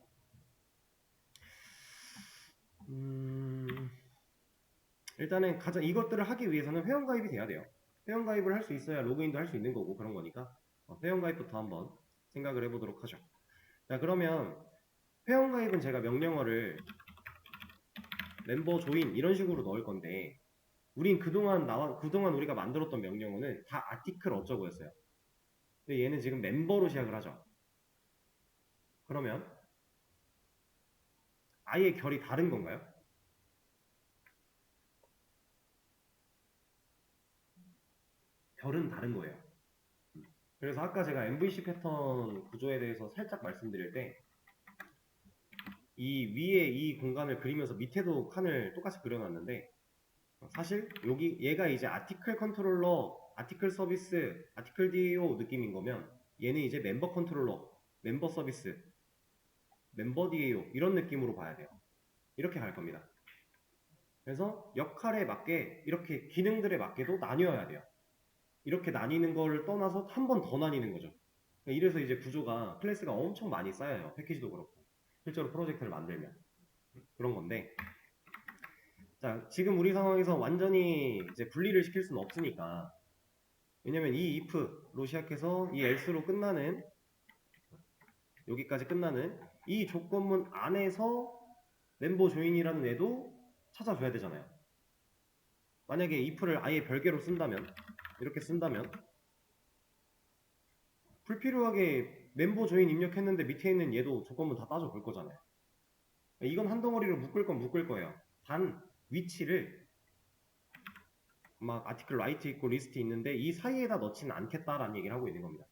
일단은 가장 이것들을 하기 위해서는 회원가입이 돼야 돼요. 회원가입을 할 수 있어야 로그인도 할 수 있는 거고 그런 거니까 회원가입부터 한번 생각을 해보도록 하죠. 자, 그러면 회원가입은 제가 명령어를 멤버 조인 이런 식으로 넣을 건데, 우린 그동안 우리가 만들었던 명령어는 다 아티클 어쩌고였어요. 근데 얘는 지금 멤버로 시작을 하죠. 그러면 아예 결이 다른 건가요? 결은 다른 거예요. 그래서 아까 제가 MVC 패턴 구조에 대해서 살짝 말씀드릴 때, 이 위에 이 공간을 그리면서 밑에도 칸을 똑같이 그려놨는데, 사실 여기 얘가 이제 아티클 컨트롤러, 아티클 서비스, 아티클 DAO 느낌인 거면, 얘는 이제 멤버 컨트롤러, 멤버 서비스, 멤버 DAO 이런 느낌으로 봐야 돼요. 이렇게 갈 겁니다. 그래서 역할에 맞게 이렇게 기능들에 맞게도 나뉘어야 돼요. 이렇게 나뉘는 걸 떠나서 한 번 더 나뉘는 거죠. 이래서 이제 구조가 클래스가 엄청 많이 쌓여요. 패키지도 그렇고 실제로 프로젝트를 만들면 그런 건데, 자, 지금 우리 상황에서 완전히 이제 분리를 시킬 수는 없으니까, 왜냐면 이 if로 시작해서 이 else로 끝나는, 여기까지 끝나는 이 조건문 안에서 멤버 조인이라는 애도 찾아줘야 되잖아요. 만약에 if를 아예 별개로 쓴다면, 이렇게 쓴다면 불필요하게 멤버 조인 입력했는데 밑에 있는 얘도 조건문 다 따져 볼 거잖아요. 이건 한 덩어리로 묶을 건 묶을 거예요. 단 위치를 막 아티클 라이트 있고 리스트 있는데 이 사이에다 넣지는 않겠다라는 얘기를 하고 있는 겁니다.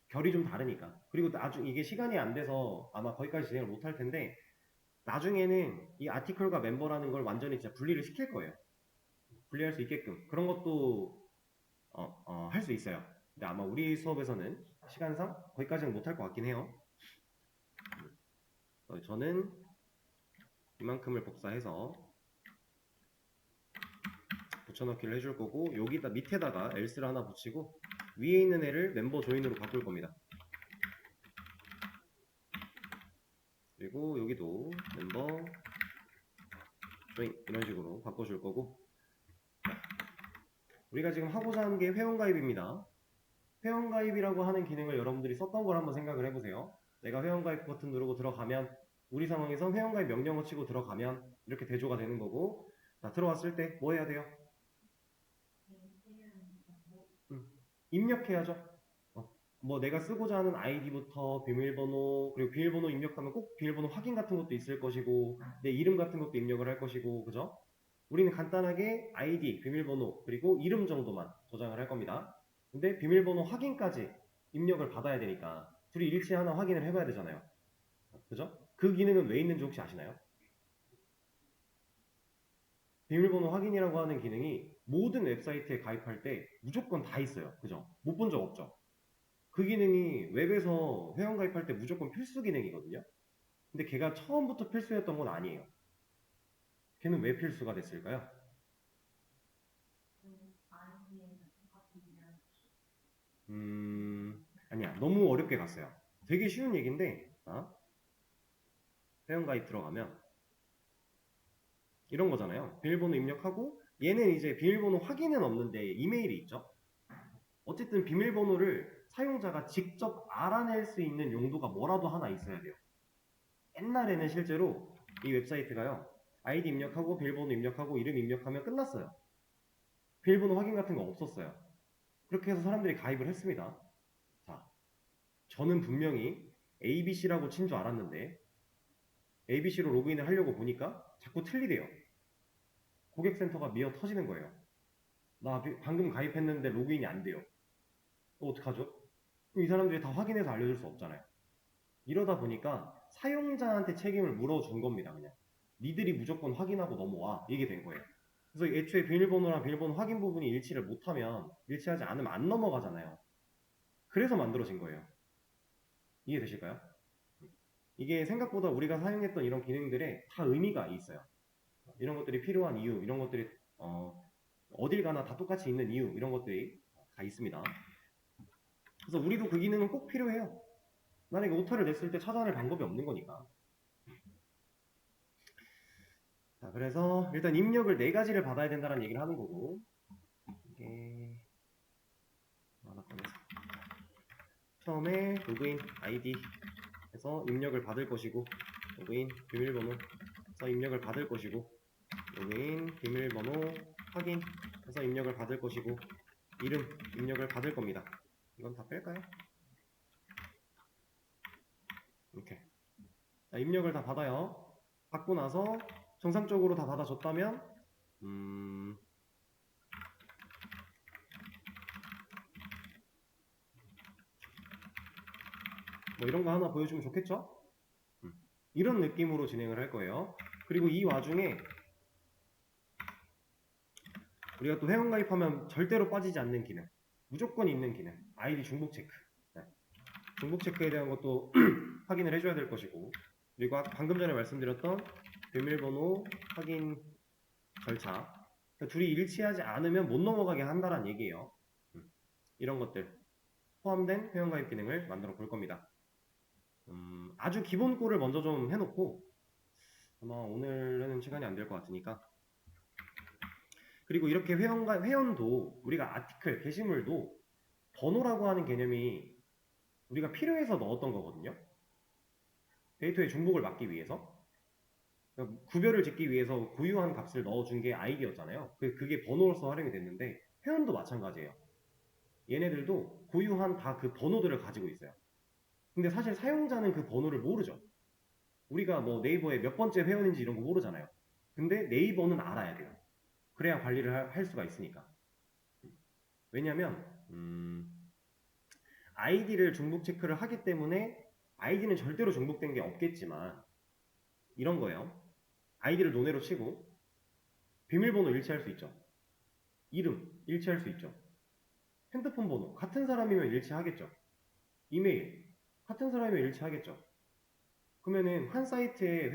결이 좀 다르니까. 그리고 나중에 이게 시간이 안 돼서 아마 거기까지 진행을 못 할 텐데, 나중에는 이 아티클과 멤버라는 걸 완전히 진짜 분리를 시킬 거예요. 분리할 수 있게끔 그런 것도 할 수 있어요. 근데 아마 우리 수업에서는 시간상 거기까지는 못 할 것 같긴 해요. 저는 이만큼을 복사해서 붙여넣기를 해줄 거고, 여기다 밑에다가 else를 하나 붙이고 위에 있는 애를 멤버 조인으로 바꿀 겁니다. 그리고 여기도 멤버 조인 이런 식으로 바꿔줄 거고, 우리가 지금 하고자 하는 게 회원가입입니다. 회원가입이라고 하는 기능을 여러분들이 썼던 걸 한번 생각을 해보세요. 내가 회원가입 버튼 누르고 들어가면, 우리 상황에서 회원가입 명령어 치고 들어가면 이렇게 대조가 되는 거고, 자, 들어왔을 때 뭐 해야 돼요? 입력해야죠. 뭐 내가 쓰고자 하는 아이디부터 비밀번호, 그리고 비밀번호 입력하면 꼭 비밀번호 확인 같은 것도 있을 것이고, 내 이름 같은 것도 입력을 할 것이고, 그죠? 우리는 간단하게 아이디, 비밀번호, 그리고 이름 정도만 저장을 할 겁니다. 근데 비밀번호 확인까지 입력을 받아야 되니까 둘이 일치하나 확인을 해봐야 되잖아요. 그죠? 그 기능은 왜 있는지 혹시 아시나요? 비밀번호 확인이라고 하는 기능이 모든 웹사이트에 가입할 때 무조건 다 있어요. 그죠? 못 본 적 없죠? 그 기능이 웹에서 회원 가입할 때 무조건 필수 기능이거든요. 근데 걔가 처음부터 필수였던 건 아니에요. 걔는 왜 필수가 됐을까요? 아니야. 너무 어렵게 갔어요. 되게 쉬운 얘기인데, 회원 가입 들어가면 이런 거잖아요. 비밀번호 입력하고 얘는 이제 비밀번호 확인은 없는데 이메일이 있죠. 어쨌든 비밀번호를 사용자가 직접 알아낼 수 있는 용도가 뭐라도 하나 있어야 돼요. 옛날에는 실제로 이 웹사이트가요. 아이디 입력하고 비밀번호 입력하고 이름 입력하면 끝났어요. 비밀번호 확인 같은 거 없었어요. 그렇게 해서 사람들이 가입을 했습니다. 자, 저는 분명히 ABC라고 친 줄 알았는데 ABC로 로그인을 하려고 보니까 자꾸 틀리대요. 고객센터가 미어 터지는 거예요. 나 방금 가입했는데 로그인이 안 돼요. 어떡하죠? 이 사람들이 다 확인해서 알려줄 수 없잖아요. 이러다 보니까 사용자한테 책임을 물어준 겁니다. 그냥 니들이 무조건 확인하고 넘어와 이게 된 거예요. 그래서 애초에 비밀번호랑 비밀번호 확인 부분이 일치를 못하면 일치하지 않으면 안 넘어가잖아요. 그래서 만들어진 거예요. 이해되실까요? 이게 생각보다 우리가 사용했던 이런 기능들에 다 의미가 있어요. 이런 것들이 필요한 이유, 이런 것들이 어딜 가나 다 똑같이 있는 이유, 이런 것들이 다 있습니다. 그래서 우리도 그 기능은 꼭 필요해요. 만약에 오타를 냈을 때 찾아낼 방법이 없는 거니까. 자, 그래서 일단 입력을 4가지를 받아야 된다는 얘기를 하는 거고, 이게 하나 꺼내서 처음에 로그인 아이디 해서 입력을 받을 것이고, 로그인 비밀번호 해서 입력을 받을 것이고, 로그인 비밀번호 확인 해서 입력을 받을 것이고, 이름 입력을 받을 겁니다. 이건 다 뺄까요? 이렇게. 자, 입력을 다 받아요. 받고 나서 정상적으로 다 받아줬다면 뭐 이런 거 하나 보여주면 좋겠죠? 이런 느낌으로 진행을 할 거예요. 그리고 이 와중에 우리가 또 회원 가입하면 절대로 빠지지 않는 기능, 무조건 있는 기능, 아이디 중복 체크. 네. 중복 체크에 대한 것도 확인을 해줘야 될 것이고, 그리고 방금 전에 말씀드렸던 비밀번호 확인 절차, 그러니까 둘이 일치하지 않으면 못 넘어가게 한다는 얘기예요. 이런 것들 포함된 회원가입 기능을 만들어 볼 겁니다. 아주 기본 꼴을 먼저 좀 해놓고 아마 오늘은 시간이 안 될 것 같으니까, 그리고 이렇게 회원도 우리가 아티클 게시물도 번호라고 하는 개념이 우리가 필요해서 넣었던 거거든요. 데이터의 중복을 막기 위해서, 그러니까 구별을 짓기 위해서 고유한 값을 넣어준 게 아이디였잖아요. 그게 번호로서 활용이 됐는데 회원도 마찬가지예요. 얘네들도 고유한 다 그 번호들을 가지고 있어요. 근데 사실 사용자는 그 번호를 모르죠. 우리가 뭐 네이버에 몇 번째 회원인지 이런 거 모르잖아요. 근데 네이버는 알아야 돼요. 그래야 관리를 할 수가 있으니까. 왜냐면 아이디를 중복 체크를 하기 때문에 아이디는 절대로 중복된 게 없겠지만 이런 거예요. 아이디를 논외로 치고 비밀번호 일치할 수 있죠. 이름 일치할 수 있죠. 핸드폰 번호 같은 사람이면 일치하겠죠. 이메일 같은 사람이면 일치하겠죠. 그러면은 한 사이트에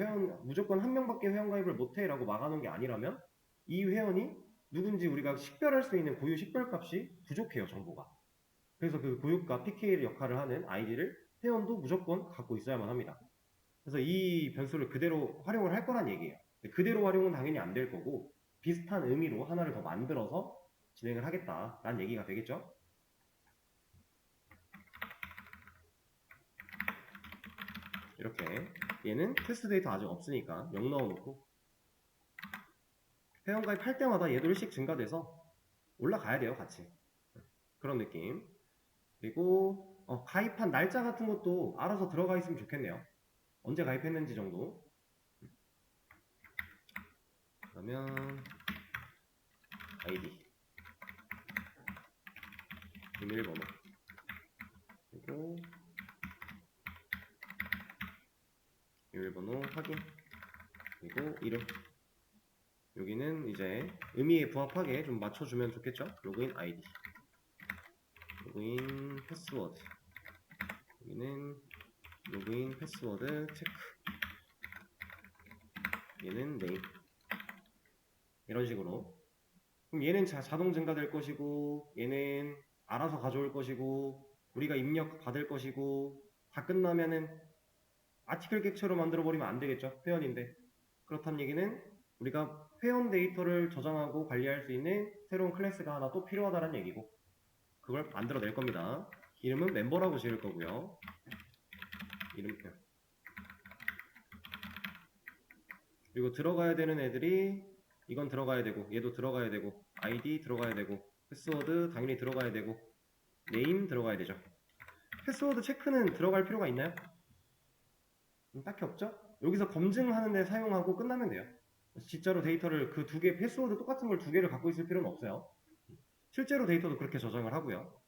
무조건 한 명밖에 회원가입을 못해라고 막아놓은 게 아니라면 이 회원이 누군지 우리가 식별할 수 있는 고유 식별값이 부족해요, 정보가. 그래서 그 고유값 PK 역할을 하는 아이디를 회원도 무조건 갖고 있어야만 합니다. 그래서 이 변수를 그대로 활용을 할 거란 얘기예요. 그대로 활용은 당연히 안 될 거고 비슷한 의미로 하나를 더 만들어서 진행을 하겠다라는 얘기가 되겠죠. 이렇게 얘는 테스트 데이터 아직 없으니까 0 넣어놓고 회원가입 할 때마다 얘도 일씩 증가돼서 올라가야 돼요, 같이. 그런 느낌. 그리고 가입한 날짜 같은 것도 알아서 들어가 있으면 좋겠네요. 언제 가입했는지 정도. 그러면 아이디, 비밀번호, 그리고 비밀번호 확인, 그리고 이름. 여기는 이제 의미에 부합하게 좀 맞춰주면 좋겠죠? 로그인 아이디, 로그인 패스워드. 여기는 로그인 패스워드 체크. 얘는 네임. 이런 식으로. 그럼 얘는 자동 증가될 것이고, 얘는 알아서 가져올 것이고, 우리가 입력 받을 것이고, 다 끝나면은 아티클 객체로 만들어 버리면 안 되겠죠? 회원인데. 그렇다는 얘기는 우리가 회원 데이터를 저장하고 관리할 수 있는 새로운 클래스가 하나 또 필요하다는 얘기고, 그걸 만들어낼 겁니다. 이름은 멤버라고 지을 거고요. 이름표. 그리고 들어가야 되는 애들이 이건 들어가야 되고, 얘도 들어가야 되고, 아이디 들어가야 되고, 패스워드 당연히 들어가야 되고, 네임 들어가야 되죠. 패스워드 체크는 들어갈 필요가 있나요? 딱히 없죠? 여기서 검증하는 데 사용하고 끝나면 돼요. 진짜로 데이터를 그 두 개, 패스워드 똑같은 걸 두 개를 갖고 있을 필요는 없어요. 실제로 데이터도 그렇게 저장을 하고요.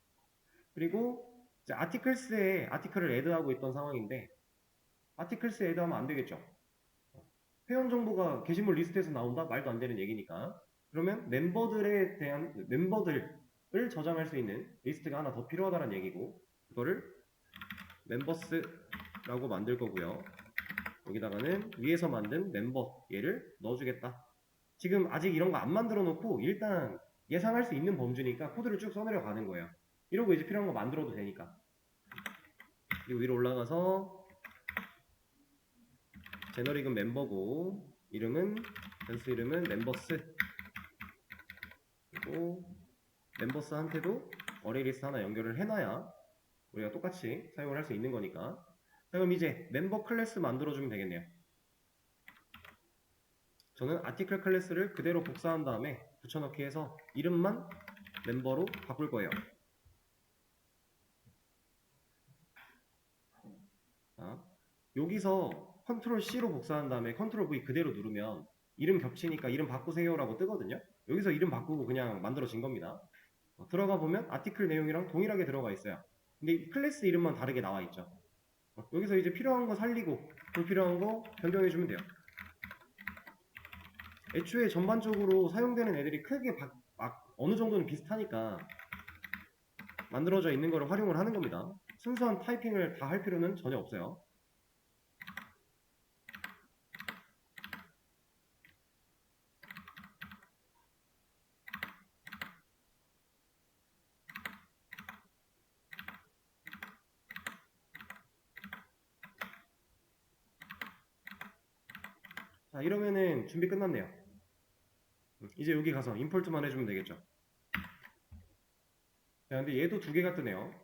그리고 이제 아티클스에 아티클을 애드하고 있던 상황인데, 아티클스 애드하면 안 되겠죠. 회원 정보가 게시물 리스트에서 나온다? 말도 안 되는 얘기니까. 그러면 멤버들에 대한 멤버들을 저장할 수 있는 리스트가 하나 더 필요하다는 얘기고, 그거를 멤버스라고 만들 거고요. 여기다가는 위에서 만든 멤버 얘를 넣어주겠다. 지금 아직 이런 거 안 만들어 놓고 일단 예상할 수 있는 범주니까 코드를 쭉 써내려 가는 거예요. 이러고 이제 필요한 거 만들어도 되니까. 그리고 위로 올라가서 제너릭은 멤버고, 이름은 변수 이름은 멤버스. 그리고 멤버스한테도 어레이 리스트 하나 연결을 해놔야 우리가 똑같이 사용을 할 수 있는 거니까. 자, 그럼 이제 멤버 클래스 만들어주면 되겠네요. 저는 아티클 클래스를 그대로 복사한 다음에 붙여넣기 해서 이름만 멤버로 바꿀 거예요. 자, 여기서 컨트롤 C로 복사한 다음에 컨트롤 V 그대로 누르면 이름 겹치니까 이름 바꾸세요 라고 뜨거든요. 여기서 이름 바꾸고 그냥 만들어진 겁니다. 들어가 보면 아티클 내용이랑 동일하게 들어가 있어요. 근데 클래스 이름만 다르게 나와 있죠. 여기서 이제 필요한 거 살리고 불필요한 거 변경해 주면 돼요. 애초에 전반적으로 사용되는 애들이 크게 어느 정도는 비슷하니까 만들어져 있는 거를 활용을 하는 겁니다. 순수한 타이핑을 다 할 필요는 전혀 없어요. 자, 이러면은 준비 끝났네요. 이제 여기 가서 임포트만 해주면 되겠죠. 자, 근데 얘도 두 개가 뜨네요.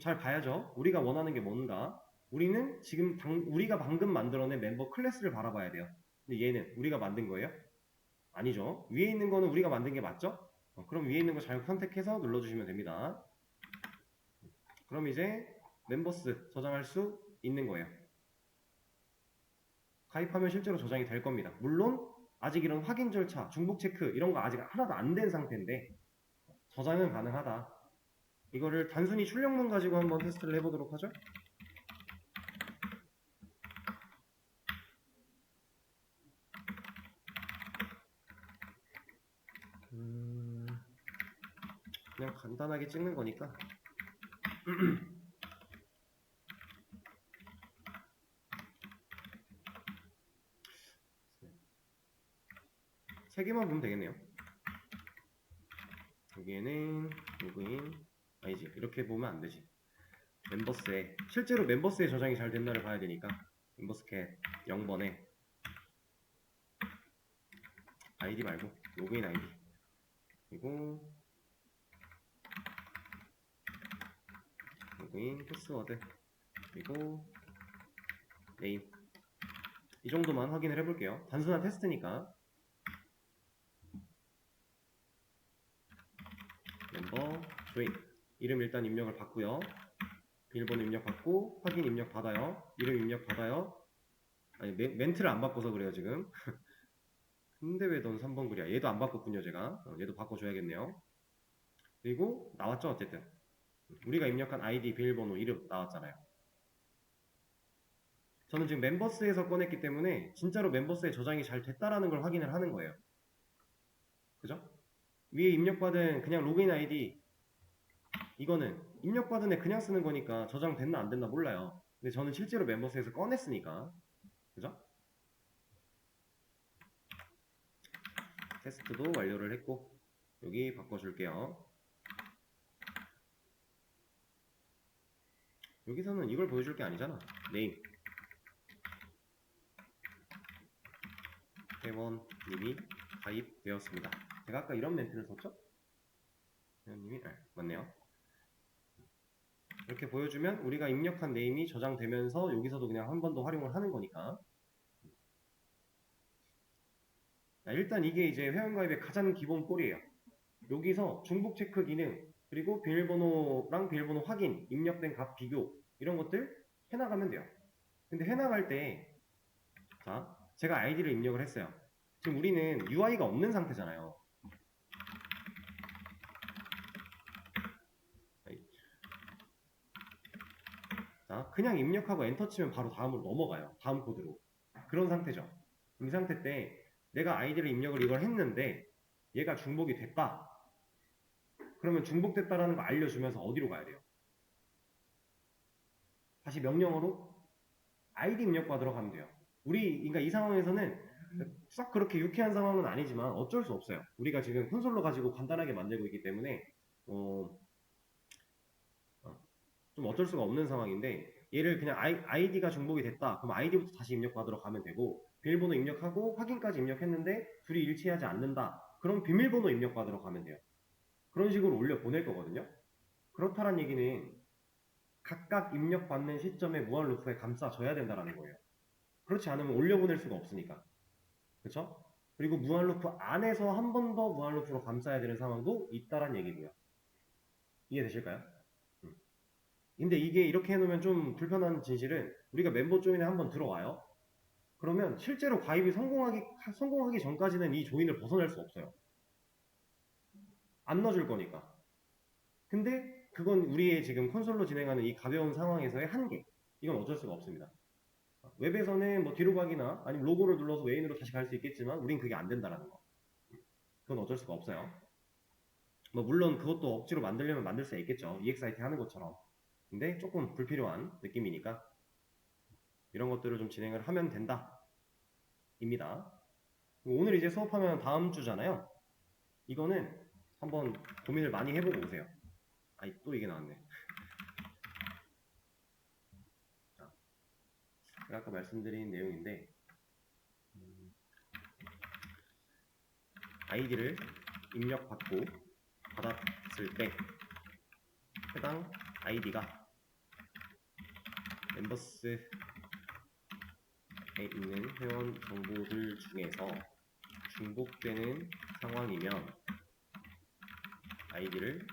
잘 봐야죠. 우리가 원하는 게 뭔가. 우리는 지금 우리가 방금 만들어낸 멤버 클래스를 바라봐야 돼요. 근데 얘는 우리가 만든 거예요? 아니죠. 위에 있는 거는 우리가 만든 게 맞죠? 그럼 위에 있는 거 잘 선택해서 눌러주시면 됩니다. 그럼 이제 멤버스 저장할 수 있는 거예요. 가입하면 실제로 저장이 될 겁니다. 물론 아직 이런 확인 절차, 중복 체크 이런 거 아직 하나도 안 된 상태인데 저장은 가능하다. 이거를 단순히 출력문 가지고 한번 테스트를 해보도록 하죠. 그냥 간단하게 찍는 거니까 세 개만 보면 되겠네요. 여기에는 로그인 아니지, 이렇게 보면 안 되지. 멤버스에 실제로 멤버스에 저장이 잘 됐나를 봐야 되니까 멤버스캣 0번에 아이디 말고 로그인 아이디, 그리고 로그인 패스워드, 그리고 네임. 이 정도만 확인을 해볼게요. 단순한 테스트니까. 멤버 조인 이름 일단 입력을 받고요. 비밀번호 입력받고 확인 입력받아요. 이름 입력받아요. 아니 멘트를 안 바꿔서 그래요 지금. 근데 왜 넌 3번 글이야? 얘도 안 바꿨군요 제가. 얘도 바꿔줘야겠네요. 그리고 나왔죠 어쨌든. 우리가 입력한 아이디, 비밀번호, 이름 나왔잖아요. 저는 지금 멤버스에서 꺼냈기 때문에 진짜로 멤버스에 저장이 잘 됐다라는 걸 확인을 하는 거예요. 그죠? 위에 입력받은 그냥 로그인 아이디 이거는 입력받은 애 그냥 쓰는 거니까 저장 됐나 안 됐나 몰라요. 근데 저는 실제로 멤버스에서 꺼냈으니까. 그죠? 테스트도 완료를 했고 여기 바꿔줄게요. 여기서는 이걸 보여줄 게 아니잖아. 네임 회원님이 가입되었습니다. 제가 아까 이런 멘트를 썼죠? 회원님이 맞네요. 이렇게 보여주면 우리가 입력한 네임이 저장되면서 여기서도 그냥 한 번 더 활용을 하는 거니까. 일단 이게 이제 회원가입의 가장 기본 꼴이에요. 여기서 중복 체크 기능 그리고 비밀번호랑 비밀번호 확인, 입력된 값 비교 이런 것들 해나가면 돼요. 근데 해나갈 때 자, 제가 아이디를 입력을 했어요. 지금 우리는 UI가 없는 상태잖아요. 자, 그냥 입력하고 엔터 치면 바로 다음으로 넘어가요. 다음 코드로. 그런 상태죠. 이 상태 때 내가 아이디를 입력을 이걸 했는데 얘가 중복이 됐다. 그러면 중복됐다라는 거 알려주면서 어디로 가야 돼요? 다시 명령어로 아이디 입력 받으러 가면 돼요. 그러니까 이 상황에서는 싹 그렇게 유쾌한 상황은 아니지만 어쩔 수 없어요. 우리가 지금 콘솔로 가지고 간단하게 만들고 있기 때문에 좀 어쩔 수가 없는 상황인데 얘를 그냥 아이디가 중복이 됐다. 그럼 아이디부터 다시 입력 받으러 가면 되고 비밀번호 입력하고 확인까지 입력했는데 둘이 일치하지 않는다. 그럼 비밀번호 입력 받으러 가면 돼요. 그런 식으로 올려 보낼 거거든요. 그렇다는 얘기는 각각 입력받는 시점에 무한 루프에 감싸줘야 된다는 거예요. 그렇지 않으면 올려보낼 수가 없으니까. 그렇죠? 그리고 무한 루프 안에서 한 번 더 무한 루프로 감싸야 되는 상황도 있다란 얘기고요. 이해되실까요? 근데 이게 이렇게 해놓으면 좀 불편한 진실은 우리가 멤버 조인에 한번 들어와요. 그러면 실제로 가입이 성공하기 전까지는 이 조인을 벗어날 수 없어요. 안 넣어줄 거니까. 근데 그건 우리의 지금 콘솔로 진행하는 이 가벼운 상황에서의 한계. 이건 어쩔 수가 없습니다. 웹에서는 뭐 뒤로 가기나 아니면 로고를 눌러서 메인으로 다시 갈 수 있겠지만 우린 그게 안 된다는 거. 그건 어쩔 수가 없어요. 뭐 물론 그것도 억지로 만들려면 만들 수 있겠죠. EXIT 하는 것처럼. 근데 조금 불필요한 느낌이니까 이런 것들을 좀 진행을 하면 된다. 입니다. 오늘 이제 수업하면 다음 주잖아요. 이거는 한번 고민을 많이 해보고 오세요. 아이 또 이게 나왔네. 자, 제가 아까 말씀드린 내용인데 아이디를 입력받고 받았을 때 해당 아이디가 멤버스에 있는 회원 정보들 중에서 중복되는 상황이면 아이디를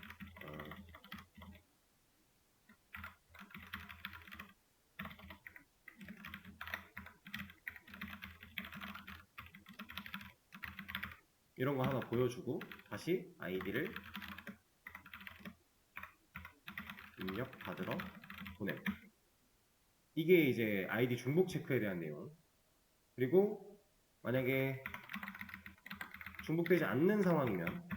이런 거 하나 보여주고 다시 아이디를 입력 받으러 보냄. 이게 이제 아이디 중복 체크에 대한 내용. 그리고 만약에 중복되지 않는 상황이면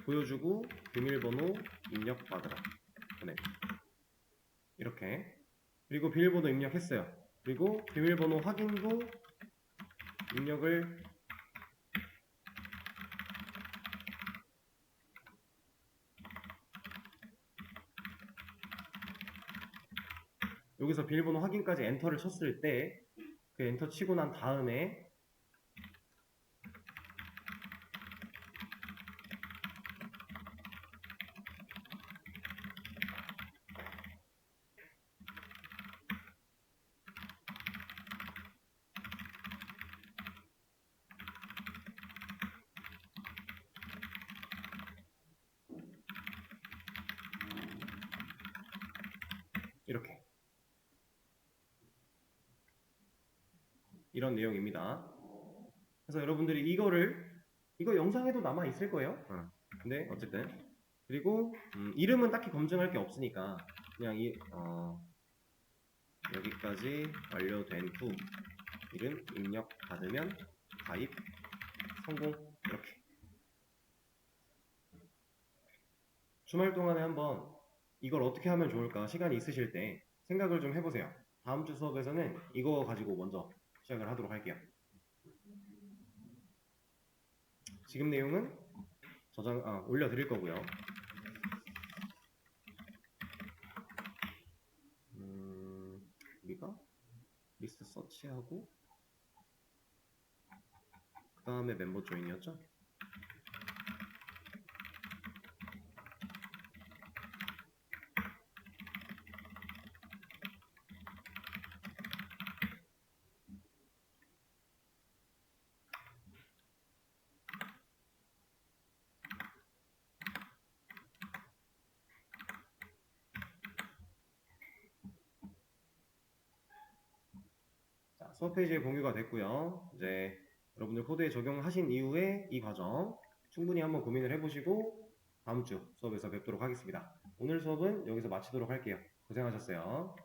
보여주고 비밀번호 입력받으라 보냄. 이렇게. 그리고 비밀번호 입력했어요. 그리고 비밀번호 확인도 입력을 여기서 비밀번호 확인까지 엔터를 쳤을 때 그 엔터 치고 난 다음에 이렇게. 이런 내용입니다. 그래서 여러분들이 이거 영상에도 남아 있을 거예요. 근데 어쨌든 그리고 이름은 딱히 검증할 게 없으니까 그냥 여기까지 완료된 후 이름 입력 받으면 가입 성공. 이렇게 주말 동안에 한번 이걸 어떻게 하면 좋을까 시간이 있으실 때 생각을 좀 해보세요. 다음 주 수업에서는 이거 가지고 먼저 시작을 하도록 할게요. 지금 내용은 올려드릴 거고요. 우리가 리스트 서치하고 그 다음에 멤버 조인이었죠? 자, 수업 페이지에 공유가 됐고요. 이제 여러분들 코드에 적용하신 이후에 이 과정 충분히 한번 고민을 해보시고 다음 주 수업에서 뵙도록 하겠습니다. 오늘 수업은 여기서 마치도록 할게요. 고생하셨어요.